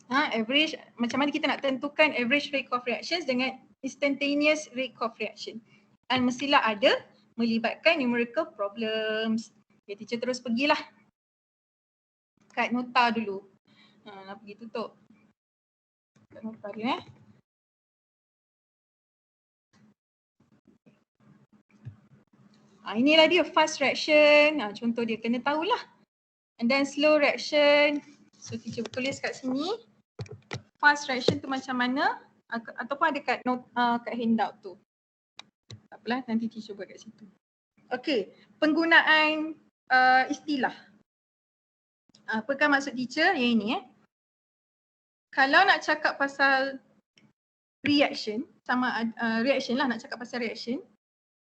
Average, macam mana kita nak tentukan average rate of reactions dengan instantaneous rate of reaction. Dan mestilah ada melibatkan numerical problems. Okay, teacher terus pergilah. kat nota dulu. Nak pergi tutup. Kat nota dia inilah dia fast reaction. Contoh dia kena tahulah. And then slow reaction. So teacher tulis kat sini. Fast reaction tu macam mana ataupun ada kat kat handout tu. Tak apalah, nanti teacher buat kat situ. Okey, penggunaan istilah. Apakah maksud teacher? Yang ini Kalau nak cakap pasal reaction, sama reaction lah, nak cakap pasal reaction,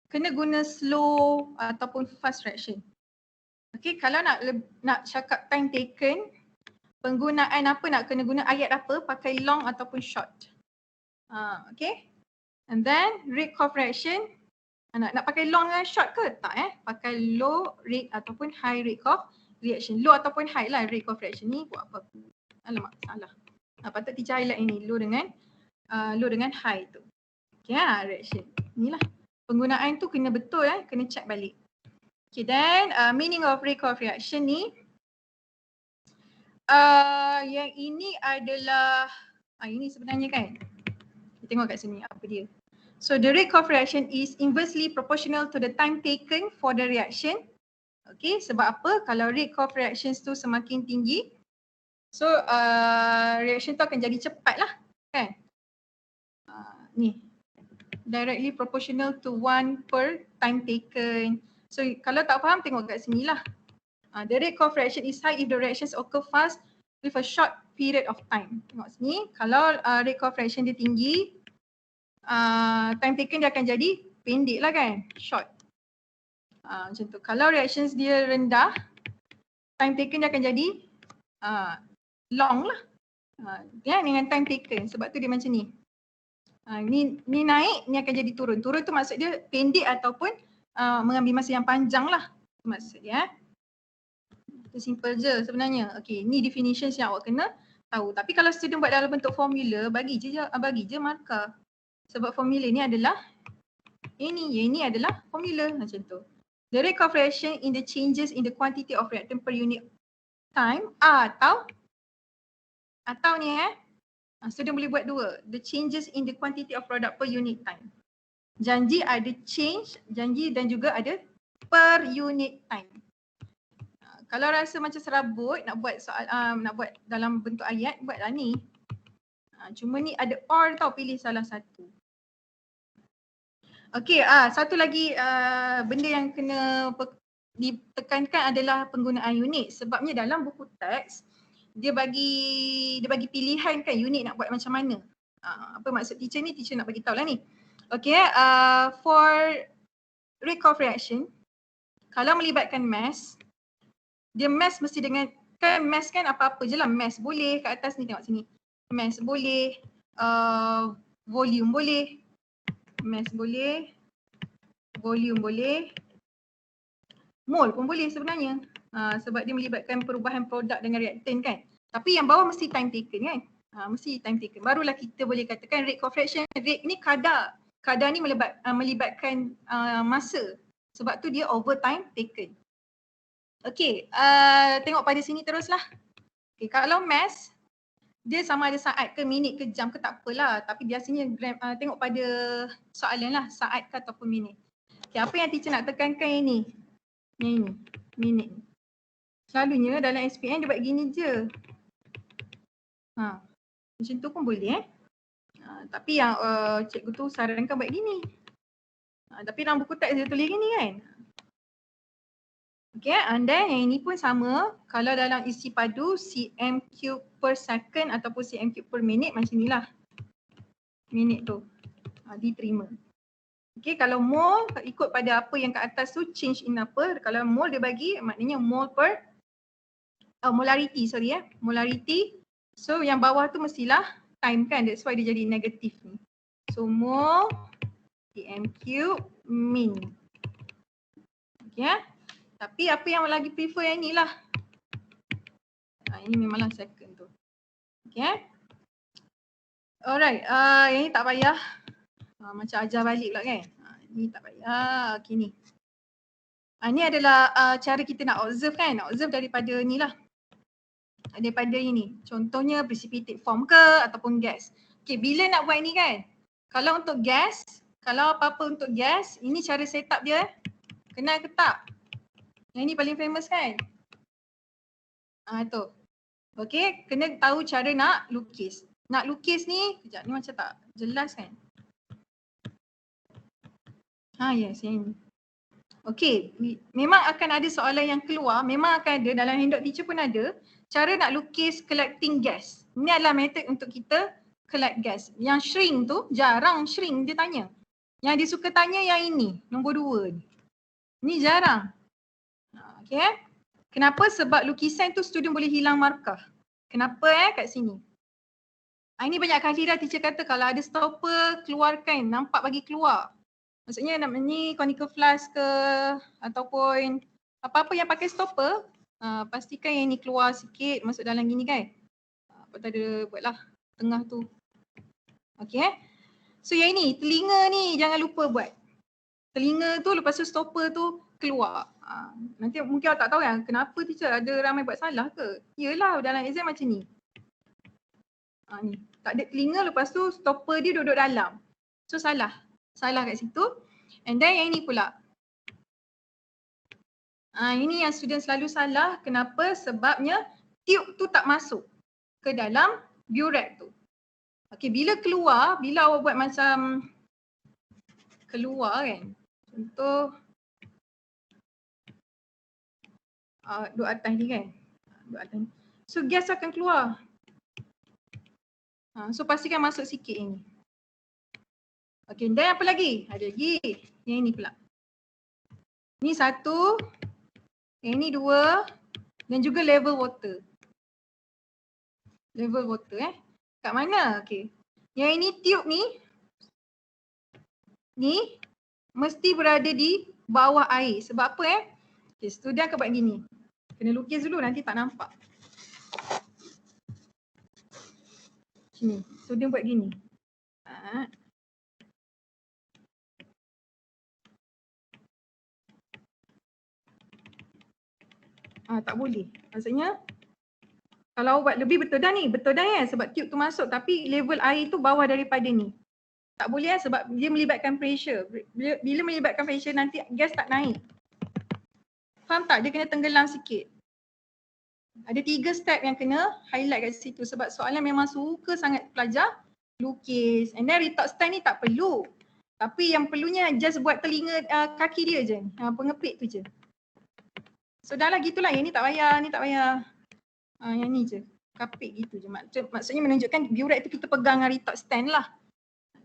kena guna slow ataupun fast reaction. Okey, kalau nak cakap time taken, penggunaan apa, nak kena guna ayat apa, pakai long ataupun short. Okay. And then rate of reaction, nak pakai long dan short ke? Tak pakai low rate ataupun high rate of reaction. Low ataupun high lah rate of reaction ni buat apa? Alamak, salah. Patut teacher highlight ini low dengan high tu. Okay, reaction. Inilah. Penggunaan tu kena betul kena check balik. Okay, then meaning of rate of reaction ni, yang ini adalah ini sebenarnya kan. Kita tengok kat sini apa dia. So the rate of reaction is inversely proportional to the time taken for the reaction. Okay, sebab apa? Kalau rate of reactions tu semakin tinggi, so reaction tu akan jadi cepat lah kan. Ni directly proportional to 1 per time taken. So kalau tak faham tengok kat sini lah. The rate of reaction is high if the reactions occur fast with a short period of time. Tengok sini, kalau rate of reaction dia tinggi, time taken dia akan jadi pendek lah kan, short. Macam tu. Kalau reactions dia rendah, time taken dia akan jadi long lah. Dengan time taken, sebab tu dia macam ni. Ni naik, ni akan jadi turun. Turun tu maksud dia pendek ataupun mengambil masa yang panjang lah. Maksud dia. Itu simple je sebenarnya. Okay, ni definitions yang awak kena tahu. Tapi kalau student buat dalam bentuk formula, bagi je markah. Sebab formula ni adalah ini adalah formula macam tu. The rate of reaction in the changes in the quantity of reactant per unit time atau ni student boleh buat dua. The changes in the quantity of product per unit time. Janji ada change, janji dan juga ada per unit time. Kalau rasa macam serabut nak buat soal nak buat dalam bentuk ayat, buatlah ni. Cuma ni ada or tau, pilih salah satu. Okey, satu lagi benda yang kena ditekankan adalah penggunaan unit. Sebabnya dalam buku teks dia bagi pilihan kan unit nak buat macam mana. Apa maksud teacher ni? Teacher nak bagi tahu lah ni. Okey, for rate of reaction, kalau melibatkan mass, dia mass mesti dengan, kan mass kan apa-apa je lah. Mass boleh kat atas ni, tengok sini. Mass boleh, volume boleh, mass boleh, volume boleh, mole pun boleh sebenarnya. Sebab dia melibatkan perubahan produk dengan reaktan kan. Tapi yang bawah mesti time taken kan. Mesti time taken. Barulah kita boleh katakan rate of reaction. Rate ni kadar. Kadar ni melibatkan masa. Sebab tu dia over time taken. Okey, tengok pada sini teruslah. Okay, kalau mass, dia sama ada saat ke minit ke jam ke tak apalah. Tapi biasanya tengok pada soalan lah, saat ke ataupun minit. Okay, apa yang teacher nak tekankan yang ni? Yang ini, minit. Selalunya dalam SPM dia buat gini je. Macam tu pun boleh tapi yang cikgu tu sarankan buat gini. Tapi dalam buku teks dia tulis gini kan. Okay, and then yang ini pun sama. Kalau dalam isi padu cm³ per second ataupun cm³ per minit, macam inilah minit tu diterima. Okay, kalau mole ikut pada apa yang kat atas tu change in apa. Kalau mole dia bagi maknanya mole per molarity, molarity. So yang bawah tu mestilah time kan, that's why dia jadi negatif ni. So mole cm³ min. Okay. Tapi apa yang lagi prefer yang inilah. Ini memanglah second tu. Okay. Alright, yang ni tak payah. Macam ajar balik pula kan. Ni tak payah. Okay ni. Ni adalah cara kita nak observe kan. Observe daripada ni lah. daripada ini. Contohnya precipitate form ke ataupun gas. Okay, bila nak buat ni kan? Kalau untuk gas, kalau apa-apa untuk gas, ini cara setup dia. Kenal ke tak? Yang ni paling famous kan? Tu. Okay, kena tahu cara nak lukis. Nak lukis ni, kejap ni macam tak jelas kan? Yes, yang ni. Okay, memang akan ada soalan yang keluar, memang akan ada, dalam handout teacher pun ada, cara nak lukis collecting gas. Ini adalah metod untuk kita collect gas. Yang shrink tu, jarang shrink dia tanya. Yang dia suka tanya yang ini, nombor 2 ni. Ni jarang. Okay. Kenapa? Sebab lukisan tu student boleh hilang markah. Kenapa kat sini? Ini banyak kali dah teacher kata kalau ada stopper keluarkan, nampak bagi keluar. Maksudnya ni conical flask ke ataupun apa-apa yang pakai stopper, pastikan yang ni keluar sikit masuk dalam gini kan. Apa tak ada buatlah tengah tu. Okay. So yang ini, telinga ni jangan lupa buat. Telinga tu lepas tu stopper tu keluar. Nanti mungkin awak tak tahu kan kenapa teacher ada ramai buat salah ke? Yelah dalam exam macam ni. Ni. Tak ada telinga lepas tu stopper dia duduk dalam. So salah. Salah kat situ. And then yang ini pula. Ini yang student selalu salah. Kenapa? Sebabnya tube tu tak masuk ke dalam burette tu. Okay, bila keluar, bila awak buat macam keluar kan. Contoh duduk atas ni kan. Duduk atas ni. So gas akan keluar. So pastikan masuk sikit ini. Okay, dan apa lagi? Ada lagi. Yang ini pula. Ni 1. Yang ini 2. Dan juga level water. Level water Kat mana? Okay. Yang ini tube ni. Ni. Mesti berada di bawah air. Sebab apa Okay, student akan buat gini. Kena lukis dulu nanti tak nampak. Sini. Student buat gini. Tak boleh. Maksudnya kalau buat lebih betul dah ni. Betul dah sebab tube tu masuk tapi level air tu bawah daripada ni. Tak boleh sebab dia melibatkan pressure. Bila melibatkan pressure nanti gas tak naik. Faham tak? Dia kena tenggelam sikit. Ada 3 step yang kena highlight kat situ sebab soalan memang suka sangat pelajar lukis. And then retort stand ni tak perlu. Tapi yang perlunya just buat telinga kaki dia je. Pengepit tu je. So dah lah gitulah, yang ni tak payah, ni tak payah. Yang ni je, kapit gitu je. Maksudnya menunjukkan burette tu kita pegang dengan retort stand lah.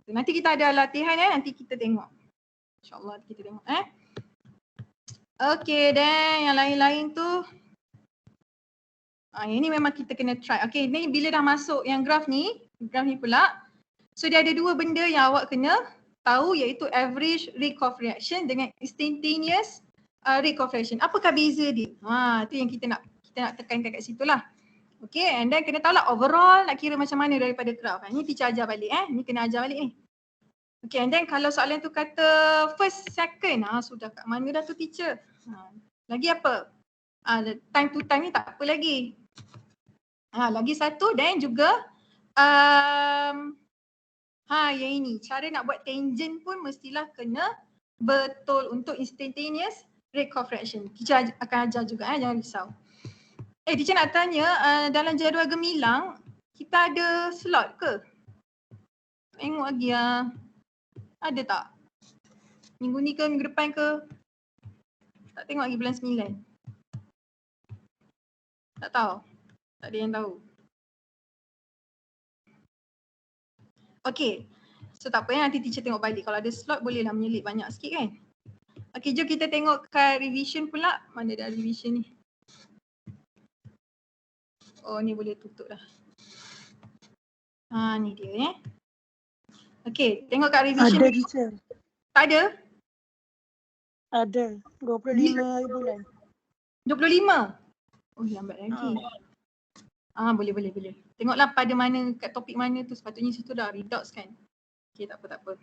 Nanti kita ada latihan nanti kita tengok. InsyaAllah kita tengok Okay, then yang lain-lain tu. Yang ni memang kita kena try. Okay, ni bila dah masuk yang graf ni pula. So dia ada 2 benda yang awak kena tahu iaitu average rate of reaction dengan instantaneous rate of reaction. Apakah beza dia? Tu yang kita nak tekankan kat situ lah. Okay, and then kena tahu lah overall nak kira macam mana daripada graf. Ni teacher ajar balik ni kena ajar balik ni. Okay, and then kalau soalan tu kata first, second, sudah kat mana dah tu teacher? Lagi apa? Time to time ni tak apa lagi. Lagi satu dan juga yang ini. Cara nak buat tangent pun mestilah kena betul untuk instantaneous rate of reaction. Teacher akan ajar juga jangan risau. Teacher nak tanya dalam jadual gemilang kita ada slot ke? Tengok lagi ada tak? Minggu ni ke minggu depan ke? Tak tengok lagi bulan 9. Tak tahu. Tak ada yang tahu. Okay. So tak apa nanti teacher tengok balik. Kalau ada slot bolehlah menyelip banyak sikit kan. Okay, jom kita tengok kat revision pula. Mana dah revision ni? Oh, ni boleh tutup dah. Ni dia Okay, tengok kat revision. Ada teacher. Tak ada? Ada. 25 bulan. 25? Oh, lambat lagi. Boleh. Tengoklah pada mana, kat topik mana tu. Sepatutnya situ dah redox kan. Okay, tak apa.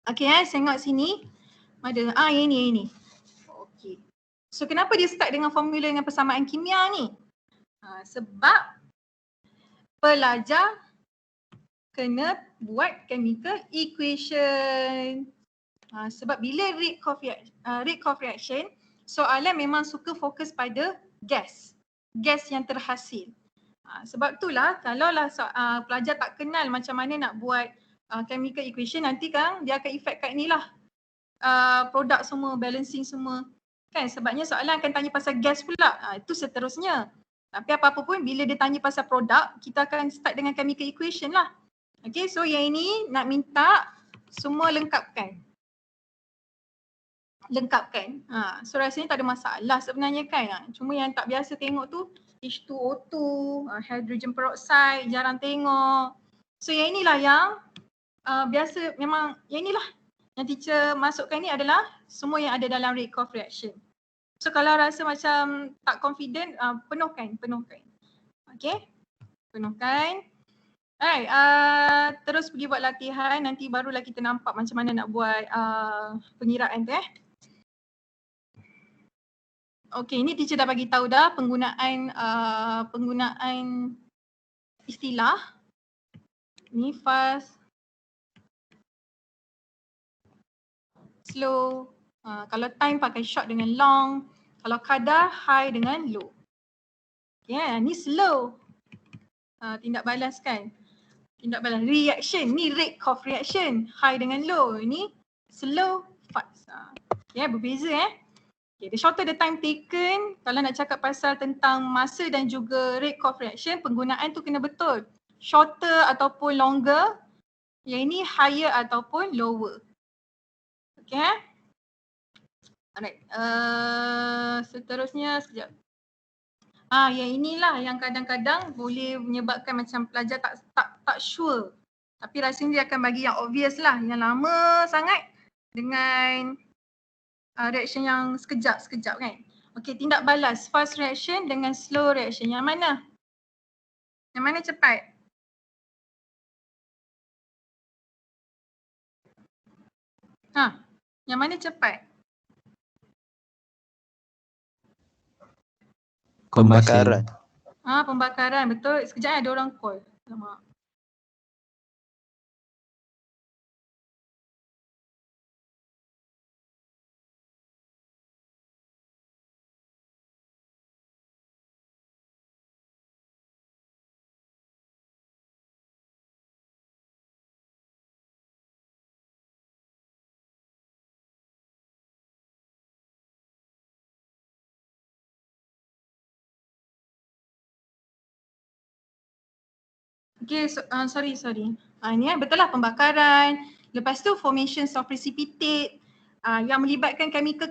Okay, tengok sini. Ada, yang ni. Okay. So kenapa dia start dengan formula dengan persamaan kimia ni? Sebab pelajar kena buat chemical equation. Sebab bila rate of reaction, soalan memang suka fokus pada gas yang terhasil. Sebab itulah kalaulah pelajar tak kenal macam mana nak buat chemical equation, nanti kan dia akan effect kat ni lah, produk semua, balancing semua kan, sebabnya soalan akan tanya pasal gas pula. Itu seterusnya. Tapi apa-apa pun bila dia tanya pasal produk, kita akan start dengan chemical equation lah. Okay, so yang ini nak minta semua lengkapkan. So rasanya tak ada masalah sebenarnya kan. Cuma yang tak biasa tengok tu H2O2, hydrogen peroxide, jarang tengok. So yang inilah yang biasa, memang yang inilah yang teacher masukkan ni adalah semua yang ada dalam rate of reaction. So kalau rasa macam tak confident, penuhkan. Okay, penuhkan. Alright, terus pergi buat latihan, nanti barulah kita nampak macam mana nak buat pengiraan tu Okay, ini teacher dah bagi tahu dah penggunaan istilah. Ni fast, slow. Kalau time pakai short dengan long, kalau kadar high dengan low. Okay, ni slow. Tindak balas kan. Tindak balas reaction, ni rate of reaction, high dengan low. Ini slow, fast. Okay, berbeza Okay, the shorter the time taken, kalau nak cakap pasal tentang masa dan juga rate of reaction, penggunaan tu kena betul. Shorter ataupun longer, yang ini higher ataupun lower. Okay. Alright, seterusnya sekejap. Yang inilah yang kadang-kadang boleh menyebabkan macam pelajar tak sure. Tapi rasanya dia akan bagi yang obvious lah, yang lama sangat dengan reaction yang sekejap kan. Okay, tindak balas fast reaction dengan slow reaction, yang mana? Yang mana cepat? Yang mana cepat? Pembakaran. Pembakaran, betul. Sekejap ada orang call. Alamak. Okay, sorry. Ini betul lah pembakaran. Lepas tu formations of precipitate yang melibatkan chemical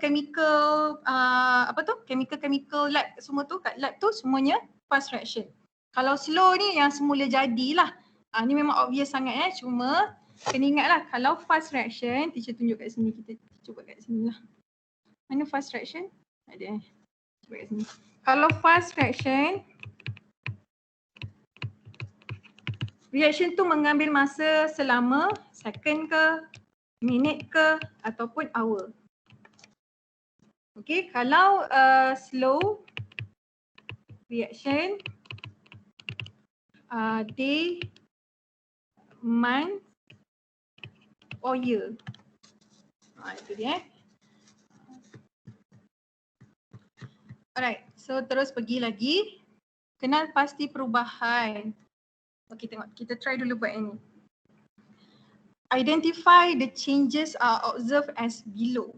lab semua tu, kat lab tu semuanya fast reaction. Kalau slow ni yang semula jadilah. Ni memang obvious sangat cuma kena ingatlah kalau fast reaction, teacher tunjuk kat sini, kita cuba kat sini lah. Mana fast reaction? Ada cuba kat sini. Kalau fast reaction, reaction tu mengambil masa selama second ke, minit ke ataupun hour. Okay, kalau slow reaction, day, month or year. Itu dia. Alright, so terus pergi lagi. Kenal pasti perubahan. Okay, tengok. Kita try dulu buat ini. Identify the changes are observed as below.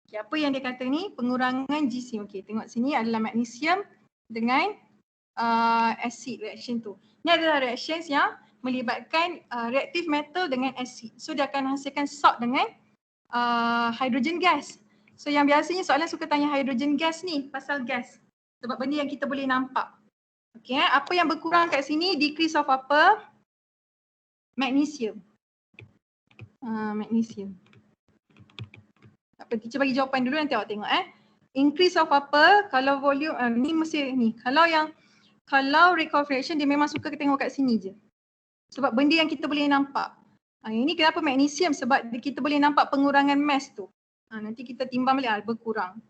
Okay, apa yang dia kata ni? Pengurangan GC. Okay, tengok sini adalah magnesium dengan acid reaction tu. Ni adalah reactions yang melibatkan reactive metal dengan acid. So dia akan hasilkan salt dengan hydrogen gas. So yang biasanya soalan suka tanya hydrogen gas ni, pasal gas. Sebab benda yang kita boleh nampak. Okay, apa yang berkurang kat sini? Decrease of apa? Magnesium. Magnesium. Tak apa, teacher bagi jawapan dulu, nanti awak tengok Increase of apa? Kalau volume, ni mesti ni. Kalau rate of reaction, dia memang suka tengok kat sini je. Sebab benda yang kita boleh nampak. Ini kenapa magnesium? Sebab kita boleh nampak pengurangan mass tu. Nanti kita timbang balik berkurang.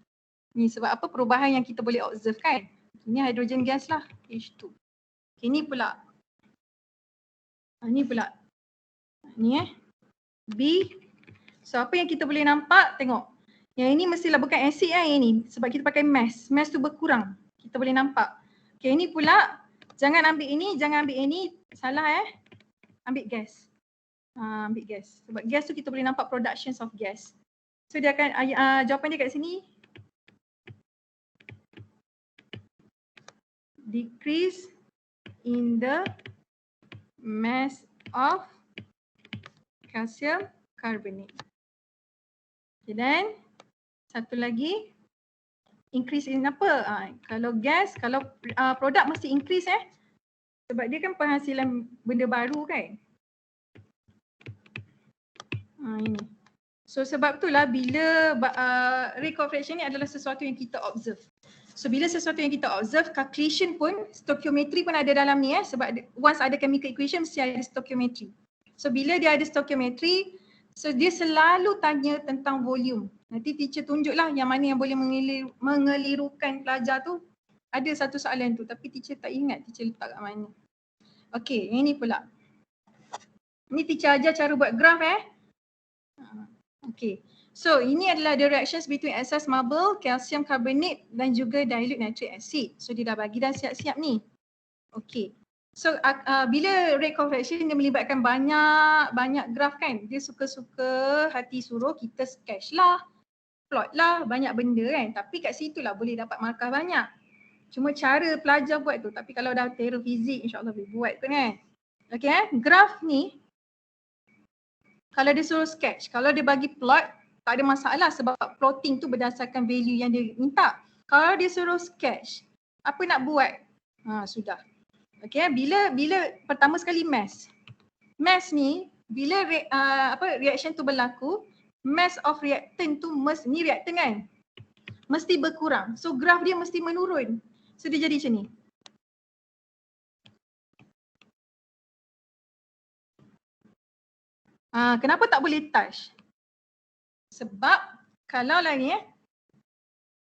Ni sebab apa? Perubahan yang kita boleh observe kan. Ini hidrogen gas lah, H2. Okay, ni pula. Ni pula. Ni B. So apa yang kita boleh nampak, tengok. Yang ini mestilah bukan asid lah yang ini. Sebab kita pakai mass. Mass tu berkurang. Kita boleh nampak. Okay, ni pula. Jangan ambil ini, jangan ambil ini. Salah Ambil gas. Ambil gas. Sebab gas tu kita boleh nampak productions of gas. So dia akan, jawapan dia kat sini. Decrease in the mass of calcium carbonate. Okay, then satu lagi. Increase in apa? Kalau gas, kalau produk mesti increase sebab dia kan penghasilan benda baru kan. Ini. So sebab itulah bila rate of reaction ni adalah sesuatu yang kita observe. So bila sesuatu yang kita observe, calculation pun, stoichiometry pun ada dalam ni sebab once ada chemical equation mesti ada stoichiometry. So bila dia ada stoichiometry, so dia selalu tanya tentang volume. Nanti teacher tunjuklah yang mana yang boleh mengelirukan pelajar tu. Ada satu soalan tu tapi teacher tak ingat teacher letak kat mana. Okay, yang ni pula. Ni teacher ajar cara buat graph Okay, so ini adalah the reactions between excess marble, calcium carbonate dan juga dilute nitric acid. So dia dah bagi dah siap-siap ni. Okay, so bila rate of reaction dia melibatkan banyak graf kan. Dia suka-suka hati suruh kita sketch lah, plot lah, banyak benda kan. Tapi kat situ lah boleh dapat markah banyak. Cuma cara pelajar buat tu. Tapi kalau dah teori fizik insyaAllah boleh buat tu kan. Okay graf ni kalau dia suruh sketch, kalau dia bagi plot tak ada masalah sebab plotting tu berdasarkan value yang dia minta. Kalau dia suruh sketch, apa nak buat? Sudah. Okay, bila pertama sekali mass. Mass ni bila reaction tu berlaku, mass of reactant tu ni reactant kan? Mesti berkurang. So graf dia mesti menurun. So dia jadi macam ni. Kenapa tak boleh touch? Sebab kalau lah ni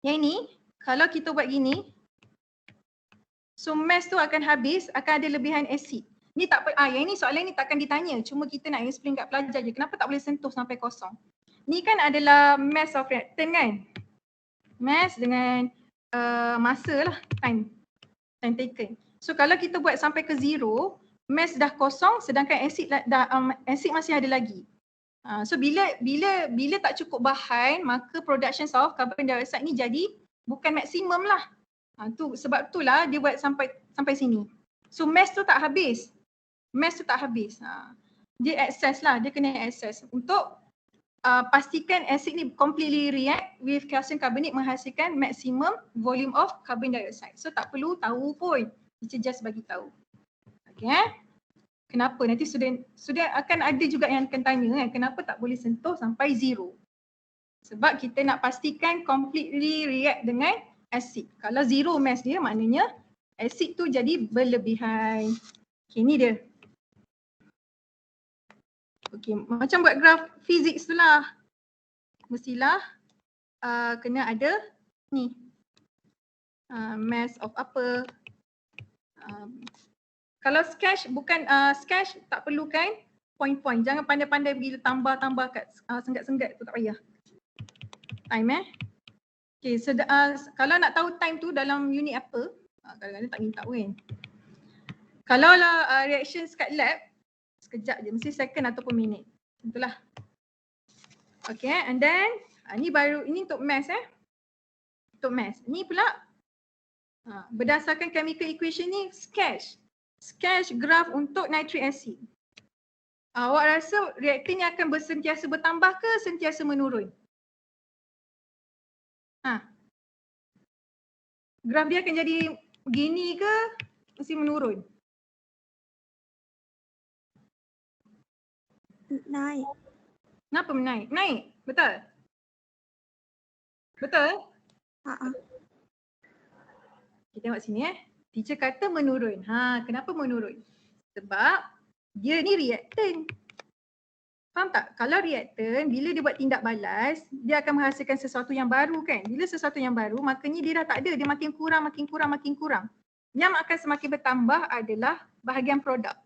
yang ni, kalau kita buat gini, so mass tu akan habis, akan ada lebihan asid. Ni tak yang ni soalan ni takkan ditanya, cuma kita nak explain kat pelajar je. Kenapa tak boleh sentuh sampai kosong? Ni kan adalah mass of reactant kan? Mass dengan masa lah, time taken. So kalau kita buat sampai ke zero, mass dah kosong sedangkan asid asid masih ada lagi. So bila tak cukup bahan, maka productions of carbon dioxide ni jadi bukan maksimum lah. Sebab itulah dia buat sampai sini. So mass tu tak habis. Dia excess lah, dia kena excess untuk pastikan asid ni completely react with calcium carbonate menghasilkan maximum volume of carbon dioxide. So tak perlu tahu pun. Teacher just bagi tahu. Okay. Kenapa? Nanti student akan ada juga yang akan tanya kan, kenapa tak boleh sentuh sampai zero? Sebab kita nak pastikan completely react dengan asid. Kalau zero mass dia maknanya asid tu jadi berlebihan. Okay, ni dia. Okay, macam buat graf fizik tu lah. Mestilah kena ada ni. Mass of apa. Kalau sketch bukan sketch tak perlukan point-point. Jangan pandai-pandai bila tambah-tambah kat senggat-senggat tu tak payah. Time Okay, so kalau nak tahu time tu dalam unit apa, kadang-kadang tak minta pun. Kalau lah reactions kat lab, sekejap je, mesti second ataupun minit. Itulah. Okay, and then ni baru, ini untuk mass Untuk mass. Ni pula berdasarkan chemical equation ni sketch graf untuk nitric acid. Awak rasa reaktan ni akan sentiasa bertambah ke sentiasa menurun? Graf dia akan jadi begini ke mesti menurun? Naik. Kenapa menaik? Naik, betul? Betul? Kita tengok sini Teacher kata menurun. Kenapa menurun? Sebab dia ni reaktan. Faham tak? Kalau reaktan, bila dia buat tindak balas, dia akan menghasilkan sesuatu yang baru kan. Bila sesuatu yang baru, maknanya dia dah tak ada. Dia makin kurang, makin kurang, makin kurang. Yang akan semakin bertambah adalah bahagian produk.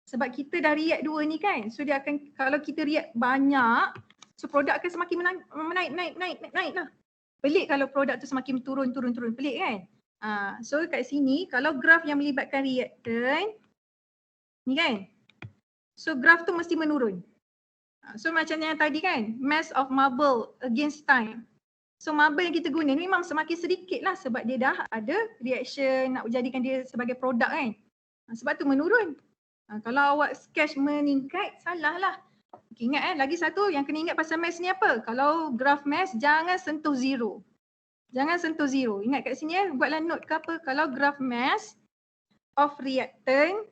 Sebab kita dah react dua ni kan. So dia akan, kalau kita react banyak, so produk akan semakin naik lah. Pelik kalau produk tu semakin turun. Pelik kan? So kat sini, kalau graf yang melibatkan reaktan, ni kan. So graf tu mesti menurun. So macam yang tadi kan, mass of marble against time. So marble yang kita guna ni memang semakin sedikit lah sebab dia dah ada reaction nak jadikan dia sebagai produk kan. Sebab tu menurun. Kalau awak sketch meningkat, salah lah. Okay, ingat lagi satu yang kena ingat pasal mass ni apa? Kalau graf mass jangan sentuh zero. Jangan sentuh zero. Ingat kat sini buatlah note ke apa. Kalau graf mass of reactant,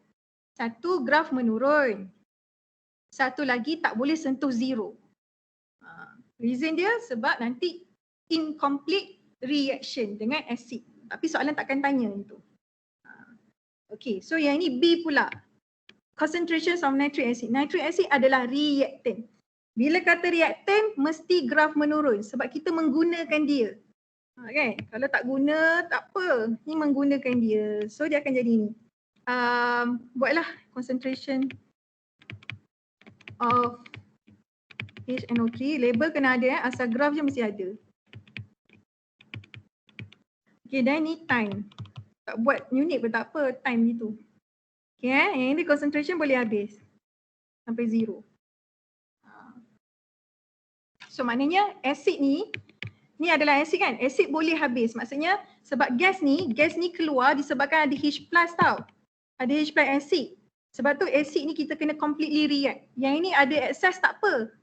satu graf menurun. Satu lagi tak boleh sentuh zero. Reason dia sebab nanti incomplete reaction dengan acid. Tapi soalan takkan tanya itu. Okay, so yang ini B pula. Concentrations of nitric acid. Nitric acid adalah reactant. Bila kata reactant, mesti graf menurun sebab kita menggunakan dia. Kan? Kalau tak guna, tak apa. Ni menggunakan dia. So dia akan jadi ni. Buatlah concentration of HNO3. Label kena ada asal graf je mesti ada. Okay, dan ni time. Tak buat unit pun tak apa, time gitu. Okay, yang ini concentration boleh habis. Sampai zero. So maknanya acid ni adalah acid kan? Acid boleh habis. Maksudnya sebab gas ni keluar disebabkan ada H plus tau. Ada H plus acid. Sebab tu acid ni kita kena completely react. Yang ini ada excess tak apa.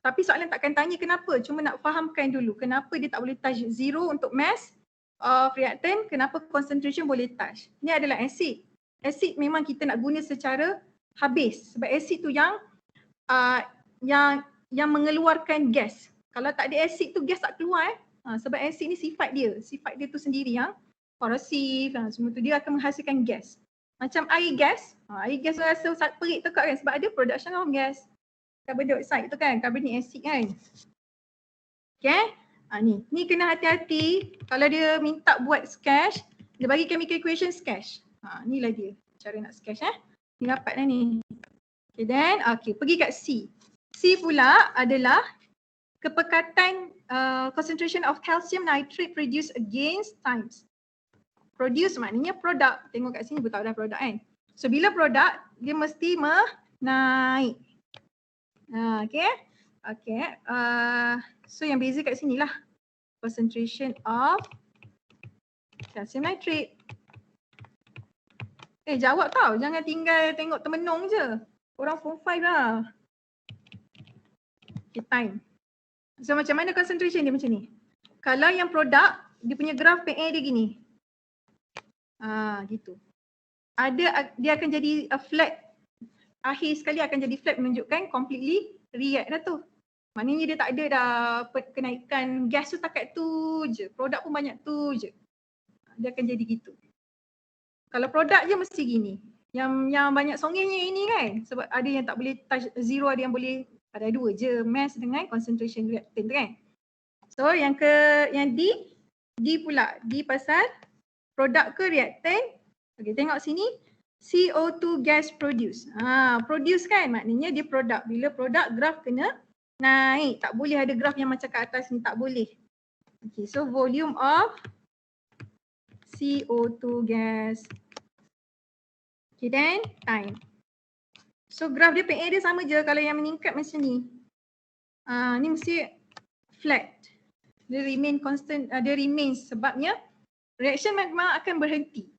Tapi soalan takkan tanya kenapa. Cuma nak fahamkan dulu kenapa dia tak boleh touch zero untuk mass of reactant, kenapa concentration boleh touch. Ini adalah acid. Acid memang kita nak guna secara habis. Sebab acid tu yang mengeluarkan gas. Kalau tak ada acid tu gas tak keluar sebab acid ni sifat dia tu sendiri yang korosif, semua tu dia akan menghasilkan gas. Macam air gas rasa perit tekak kan sebab ada production of gas. Carbon dioxide tu kan, carbonic acid kan. Okay, ni kena hati-hati kalau dia minta buat sketch, dia bagi chemical equation sketch. Inilah dia cara nak sketch Ni dapat dah ni. Okay then, pergi kat C. C pula adalah kepekatan concentration of calcium nitrate produced against times. Produce maknanya produk. Tengok kat sini tahu dah produk kan. So bila produk dia mesti naik. So yang beza kat sini lah. Concentration of calcium nitrate. Jawab tau. Jangan tinggal tengok termenung je. Orang form 5 lah. Okay, time. So macam mana concentration dia macam ni? Kalau yang produk, dia punya graf PA dia gini. Gitu. Dia akan jadi flat. Akhir sekali akan jadi flat menunjukkan completely react dah tu. Maknanya dia tak ada dah kenaikan gas tu takat tu je. Produk pun banyak tu je. Dia akan jadi gitu. Kalau produk je mesti gini. Yang banyak songenya ini kan. Sebab ada yang tak boleh touch zero, ada yang boleh, ada dua je. Mass dengan concentration reactant kan. So yang D pula. D pasal produk ke reactant. Okay, tengok sini. CO2 gas produce. Produce kan maknanya dia produk. Bila produk graf kena naik. Tak boleh ada graf yang macam kat atas ni. Tak boleh. Okay, so volume of CO2 gas. Okay then time. So graf dia PA dia sama je kalau yang meningkat macam ni. Ni mesti flat. Dia remain constant, dia remain sebabnya reaction memang akan berhenti.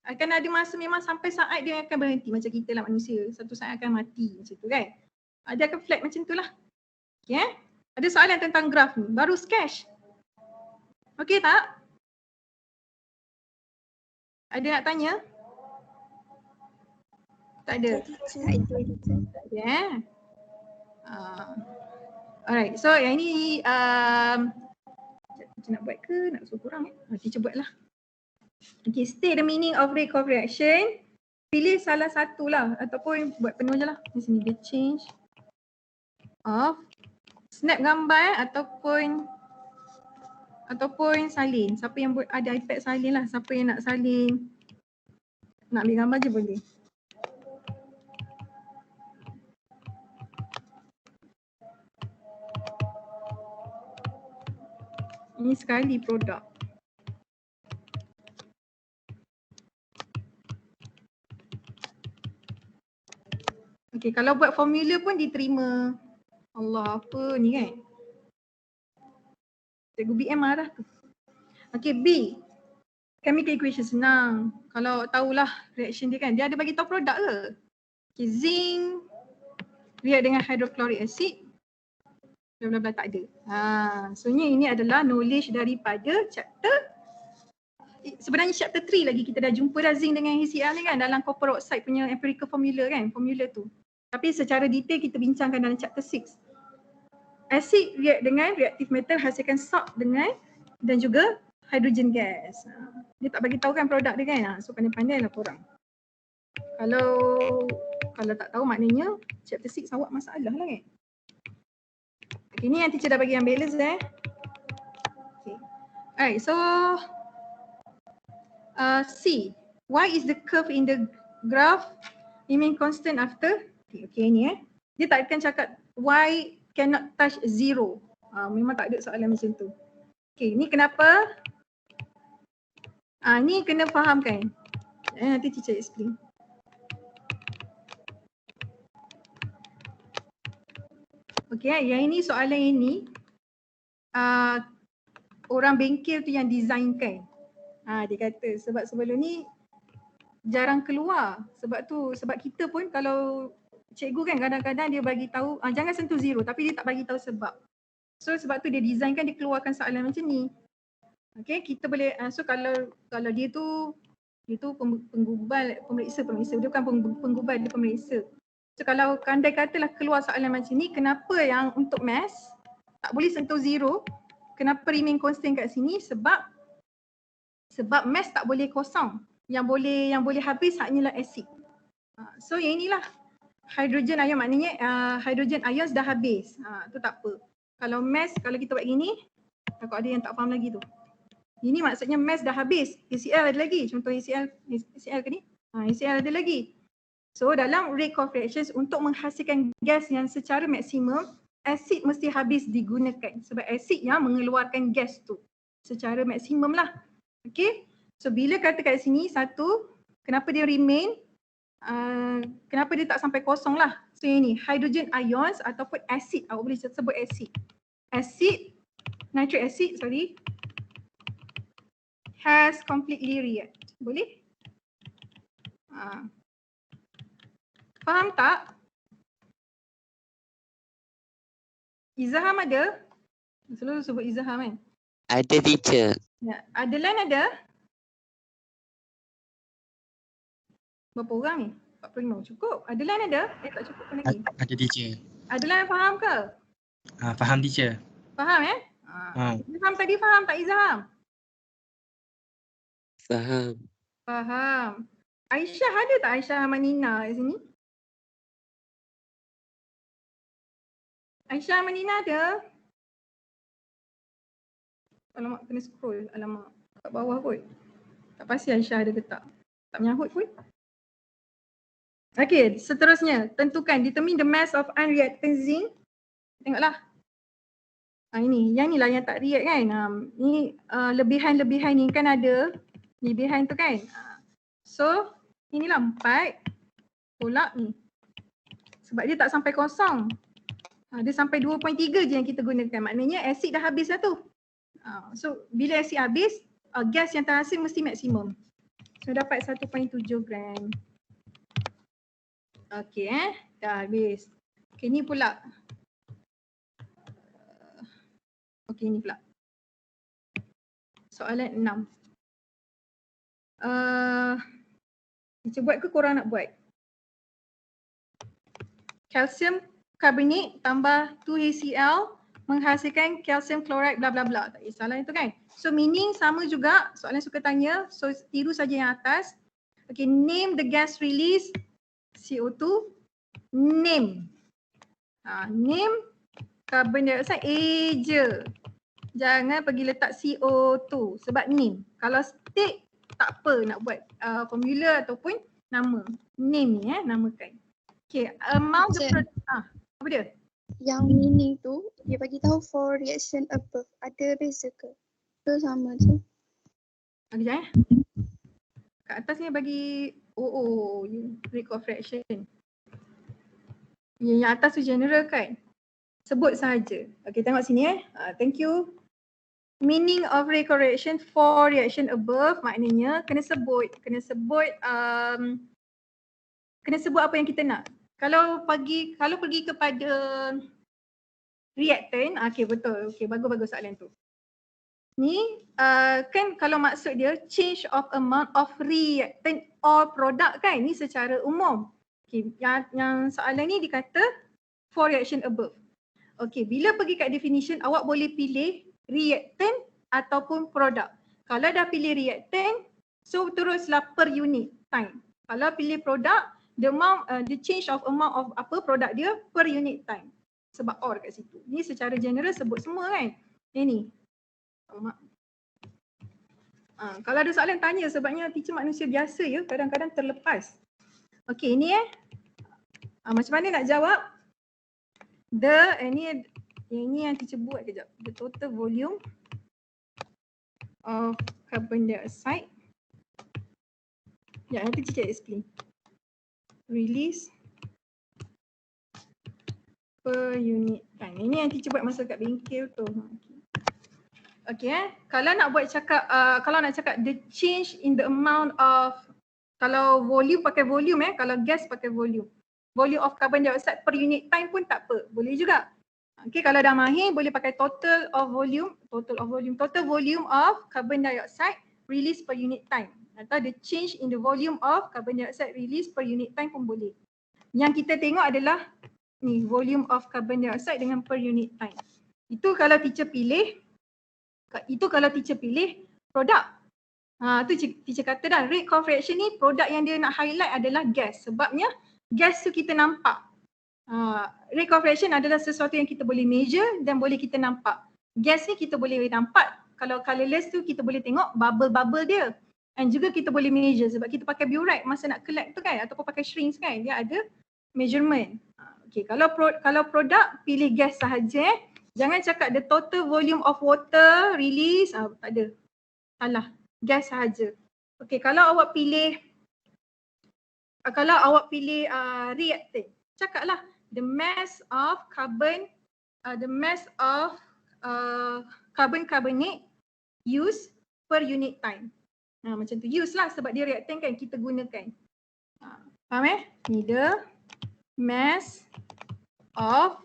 Akan ada masa memang sampai saat dia akan berhenti macam kita lah manusia. Satu saat akan mati macam tu kan. Dia akan flat macam tu lah. Okay, ada soalan tentang graf ni. Baru sketch. Okay tak? Ada nak tanya? Tak ada? Tak ada alright, so yang ni nak buat ke nak suruh kurang teacher buat lah. Okay, state the meaning of rate of reaction. Pilih salah satu lah ataupun buat penuh je lah. Di sini dia change. of snap gambar ataupun salin. Siapa yang ada iPad salin lah. Siapa yang nak salin, nak ambil gambar je boleh. Ini sekali produk. Okey, kalau buat formula pun diterima. Allah, apa ni kan? Cikgu BM marah tu. Okey, B. Chemical equation senang. Kalau tahulah reaction dia kan. Dia ada bagi tahu produk ke? Okey, zinc react dengan hydrochloric acid. Bla bla bla, tak ada. Sebenarnya ini adalah knowledge daripada chapter. Sebenarnya chapter 3 lagi kita dah jumpa dah zinc dengan HCl ni kan dalam copper oxide punya empirical formula kan, formula tu. Tapi secara detail kita bincangkan dalam chapter 6. Acid react dengan reactive metal hasilkan salt dengan dan juga hydrogen gas. Dia tak bagi tahu kan produk dia kan. So pandai-pandai lah korang. Kalau tak tahu maknanya chapter 6 awak masalah lah kan. Okay, ni yang teacher dah bagi yang balance Okay. Alright, so C. Why is the curve in the graph remain constant after? Okay, ni dia tak akan cakap why cannot touch zero. Memang tak ada soalan macam tu. Okay, ni kenapa? Ni kena fahamkan. Nanti teacher explain. Okay, yang ini soalan ini orang bengkel tu yang designkan. Dia kata sebab sebelum ni jarang keluar. Sebab kita pun kalau cikgu kan kadang-kadang dia bagi tahu jangan sentuh zero tapi dia tak bagi tahu sebab. So sebab tu dia designkan dia keluarkan soalan macam ni. Okay, kita boleh so kalau dia tu penggubal pemeriksa dia bukan penggubal, dia pemeriksa. So kalau andai katalah keluar soalan macam ni, kenapa yang untuk mass tak boleh sentuh zero? Kenapa remain constant kat sini? Sebab mass tak boleh kosong. Yang boleh habis hanyalah acid. So yang inilah hydrogen ion, maknanya hydrogen ions dah habis. Tu tak apa. Kalau mass, kalau kita buat gini, takut ada yang tak faham lagi tu. Ini maksudnya mass dah habis. HCl ada lagi. Contoh HCl ke ni? HCl ada lagi. So dalam rate of reactions untuk menghasilkan gas yang secara maksimum, asid mesti habis digunakan. Sebab asid yang mengeluarkan gas tu secara maksimum lah. Okay. So bila kata kat sini satu, kenapa dia remain? Kenapa dia tak sampai kosong lah? So ini hydrogen ions ataupun acid, awak boleh sebut acid. Nitric acid has completely react. Boleh? Faham tak? Izham ada? Selalu sebut Izham kan? Ada teacher. Ya. Adelan ada? Berapa orang ni? 45 cukup. Adelan ada? Tak cukup pun lagi. Ada teacher. Adelan faham ke? Faham teacher. Faham Izham tadi faham tak Izham? Faham. Aisyah ada tak Aisyah Manina kat sini? Aisyah Manina ada? Alamak, kena scroll. Alamak, kat bawah kot. Tak pasti Aisyah ada ke tak. Tak menyahut pun. Okay, seterusnya. Tentukan, determine the mass of unreactant zinc. Tengoklah. Ini, yang ni lah yang tak react kan. Ni lebihan-lebihan ni kan ada. Lebihan tu kan. So, inilah 4 tolak ni. Sebab dia tak sampai kosong. Dia sampai 2.3 je yang kita gunakan. Maknanya asid dah habis lah tu. So bila asid habis, gas yang terhasil mesti maksimum. So dapat 1.7 gram. Okey dah habis. Okey ni pula. Okey ni pula. Soalan 6. Kita buat ke korang nak buat? Calcium carbonate tambah 2HCl menghasilkan calcium chloride bla bla bla. Tak kisahlah itu kan. So meaning sama juga, soalan suka tanya. So tiru saja yang atas. Okay, name the gas release CO2. Name. Name carbon dioxide A je. Jangan pergi letak CO2 sebab name. Kalau stick tak apa nak buat formula ataupun nama. Name ni namakan. Okay, amount the apa dia? Yang meaning tu dia bagi tahu for reaction above. Ada beza ke? Tu sama je. Kejap kat atas ni bagi rate of reaction. Yang atas tu general kan? Sebut sahaja. Okay, tengok sini thank you. Meaning of rate of reaction for reaction above maknanya kena sebut apa yang kita nak. Kalau pergi kepada reactant, okay betul. Okay, bagus soalan tu. Ni kan kalau maksud dia change of amount of reactant or product kan, ni secara umum. Okay, yang soalan ni dikata for reaction above. Okay, bila pergi kat definition awak boleh pilih reactant ataupun produk. Kalau dah pilih reactant, so teruslah per unit time. Kalau pilih produk, the change of amount of produk dia per unit time. Sebab or kat situ. Ni secara general sebut semua kan. Ni. Kalau ada soalan tanya sebabnya teacher manusia biasa ya, kadang-kadang terlepas. Okey, ni macam mana nak jawab? Ini yang teacher buat kejap. The total volume of carbon dioxide. Ya, nanti teacher explain. Release per unit time. Ini yang teacher buat masa kat bengkel tu. Okay, kalau nak cakap the change in the amount of, kalau volume pakai volume kalau gas pakai volume. Volume of carbon dioxide per unit time pun tak apa, boleh juga. Okay, kalau dah mahir boleh pakai total volume of carbon dioxide release per unit time. Atau the change in the volume of carbon dioxide release per unit time pun boleh. Yang kita tengok adalah ni volume of carbon dioxide dengan per unit time. Itu kalau teacher pilih produk. Tu teacher kata dah rate of reaction ni produk yang dia nak highlight adalah gas. Sebabnya gas tu kita nampak. Rate of reaction adalah sesuatu yang kita boleh measure dan boleh kita nampak. Gas ni kita boleh nampak. Kalau colourless tu kita boleh tengok bubble-bubble dia. And juga kita boleh measure sebab kita pakai burette masa nak collect tu kan, ataupun pakai shrinks kan, dia ada measurement. Okay, kalau produk pilih gas sahaja. Jangan cakap the total volume of water release, tak ada. Salah, gas sahaja. Okay, kalau awak pilih reactant, cakaplah the mass of carbon carbonate used per unit time. Macam tu, use lah sebab dia reactant kan, kita gunakan. Faham ni the mass of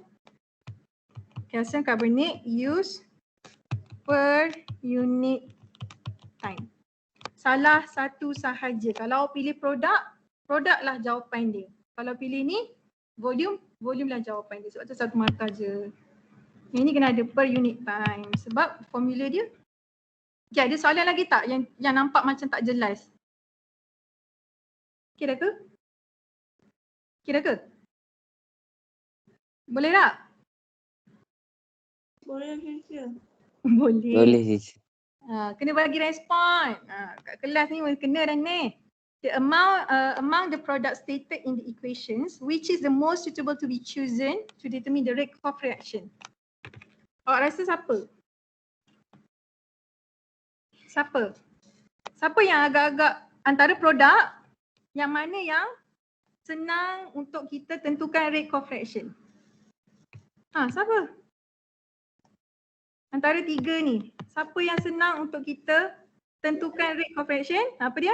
calcium carbonate used per unit time. Salah satu sahaja. Kalau awak pilih produk lah jawapan dia. Kalau pilih ni volume lah jawapan dia. Sebab tu satu markah je. Yang ni kena ada per unit time sebab formula dia. Okay, ada soalan lagi tak yang nampak macam tak jelas? Kira ke? Boleh tak? Boleh teacher. Boleh. Boleh teacher. Kena bagi respon. Kat kelas ni kena dah ni. The among the products stated in the equations, which is the most suitable to be chosen to determine the rate of reaction? Awak rasa siapa? Siapa yang agak-agak antara produk yang mana yang senang untuk kita tentukan rate of reaction? Siapa? Antara tiga ni, siapa yang senang untuk kita tentukan rate of reaction? Apa dia?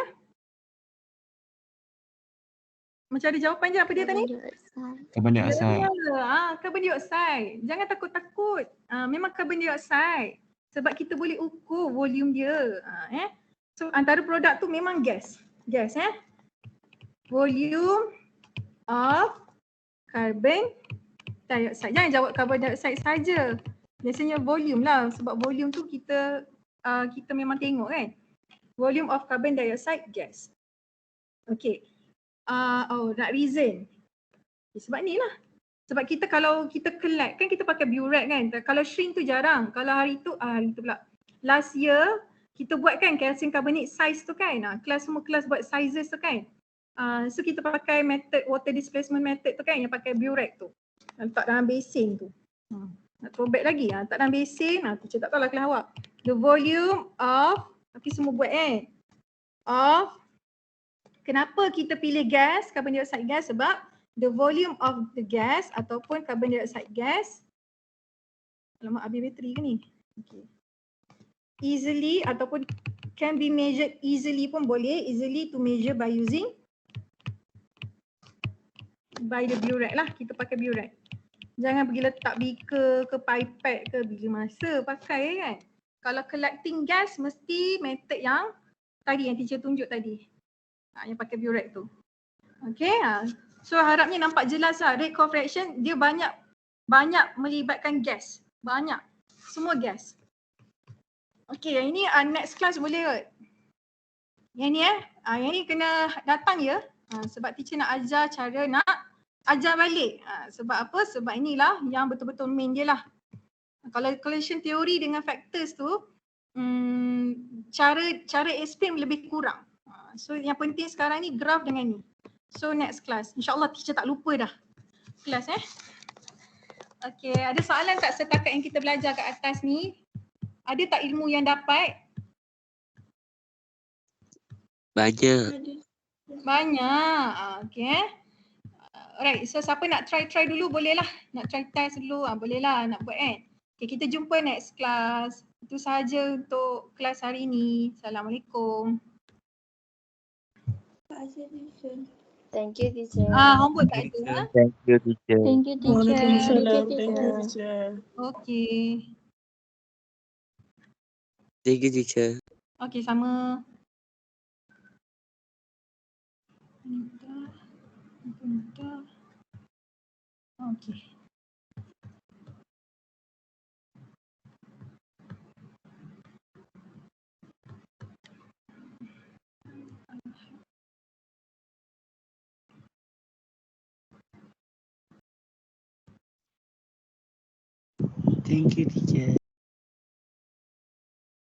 Macam ada jawapan je, apa dia tadi? Carbon dioxide. Carbon dioxide. Jangan takut-takut. Memang carbon dioxide. Sebab kita boleh ukur volume dia. So antara produk tu memang gas. Volume of carbon dioxide. Jangan jawab carbon dioxide saja. Biasanya volume lah sebab volume tu kita memang tengok kan. Volume of carbon dioxide gas. Okay. Nak reason. Sebab ni lah. Sebab kita kalau kita collect kan kita pakai burette kan. Kalau shrink tu jarang. Kalau hari tu pula. Last year kita buat kan calcium carbonate size tu kan. Semua kelas buat sizes tu kan. So kita pakai method water displacement method tu kan yang pakai burette tu. Letak dalam basin tu. Nak throwback lagi letak dalam basin. Tu tak tahulah kelas awak. The volume of, tapi semua buat of, kenapa kita pilih gas, carbon dioxide gas? Sebab the volume of the gas ataupun carbon dioxide gas, alamak habis bateri ke ni? Okay. Easily ataupun can be measured easily pun boleh, easily to measure by using by the burette lah, kita pakai burette. Jangan pergi letak beaker ke pipette ke bila masa pakai kan. Kalau collecting gas mesti method yang tadi yang teacher tunjuk tadi. Yang pakai burette tu. Okay. So harapnya nampak jelas lah, rate co-fraction dia banyak melibatkan gas. Banyak. Semua gas. Okay, yang ini next class boleh kot. Yang ni yang ni kena datang ya. Sebab teacher nak ajar cara nak ajar balik. Sebab apa? Sebab inilah yang betul-betul main dia lah. Kalau collision theory dengan factors tu, cara explain lebih kurang. So yang penting sekarang ni graph dengan ni. So next class. InsyaAllah teacher tak lupa dah kelas Okay, ada soalan tak setakat yang kita belajar kat atas ni? Ada tak ilmu yang dapat? Banyak. Banyak. Okay. Alright, so siapa nak try dulu boleh lah. Nak try test dulu boleh lah nak buat kan. Okay, kita jumpa next class. Itu sahaja untuk kelas hari ni. Assalamualaikum. Thank you teacher. Homework tak ada. Thank you, teacher. Thank you teacher. Waalaikumsalam. Thank you, teacher. Okay. Thank you, teacher. Okay, sama. Okay. Thank you, teacher.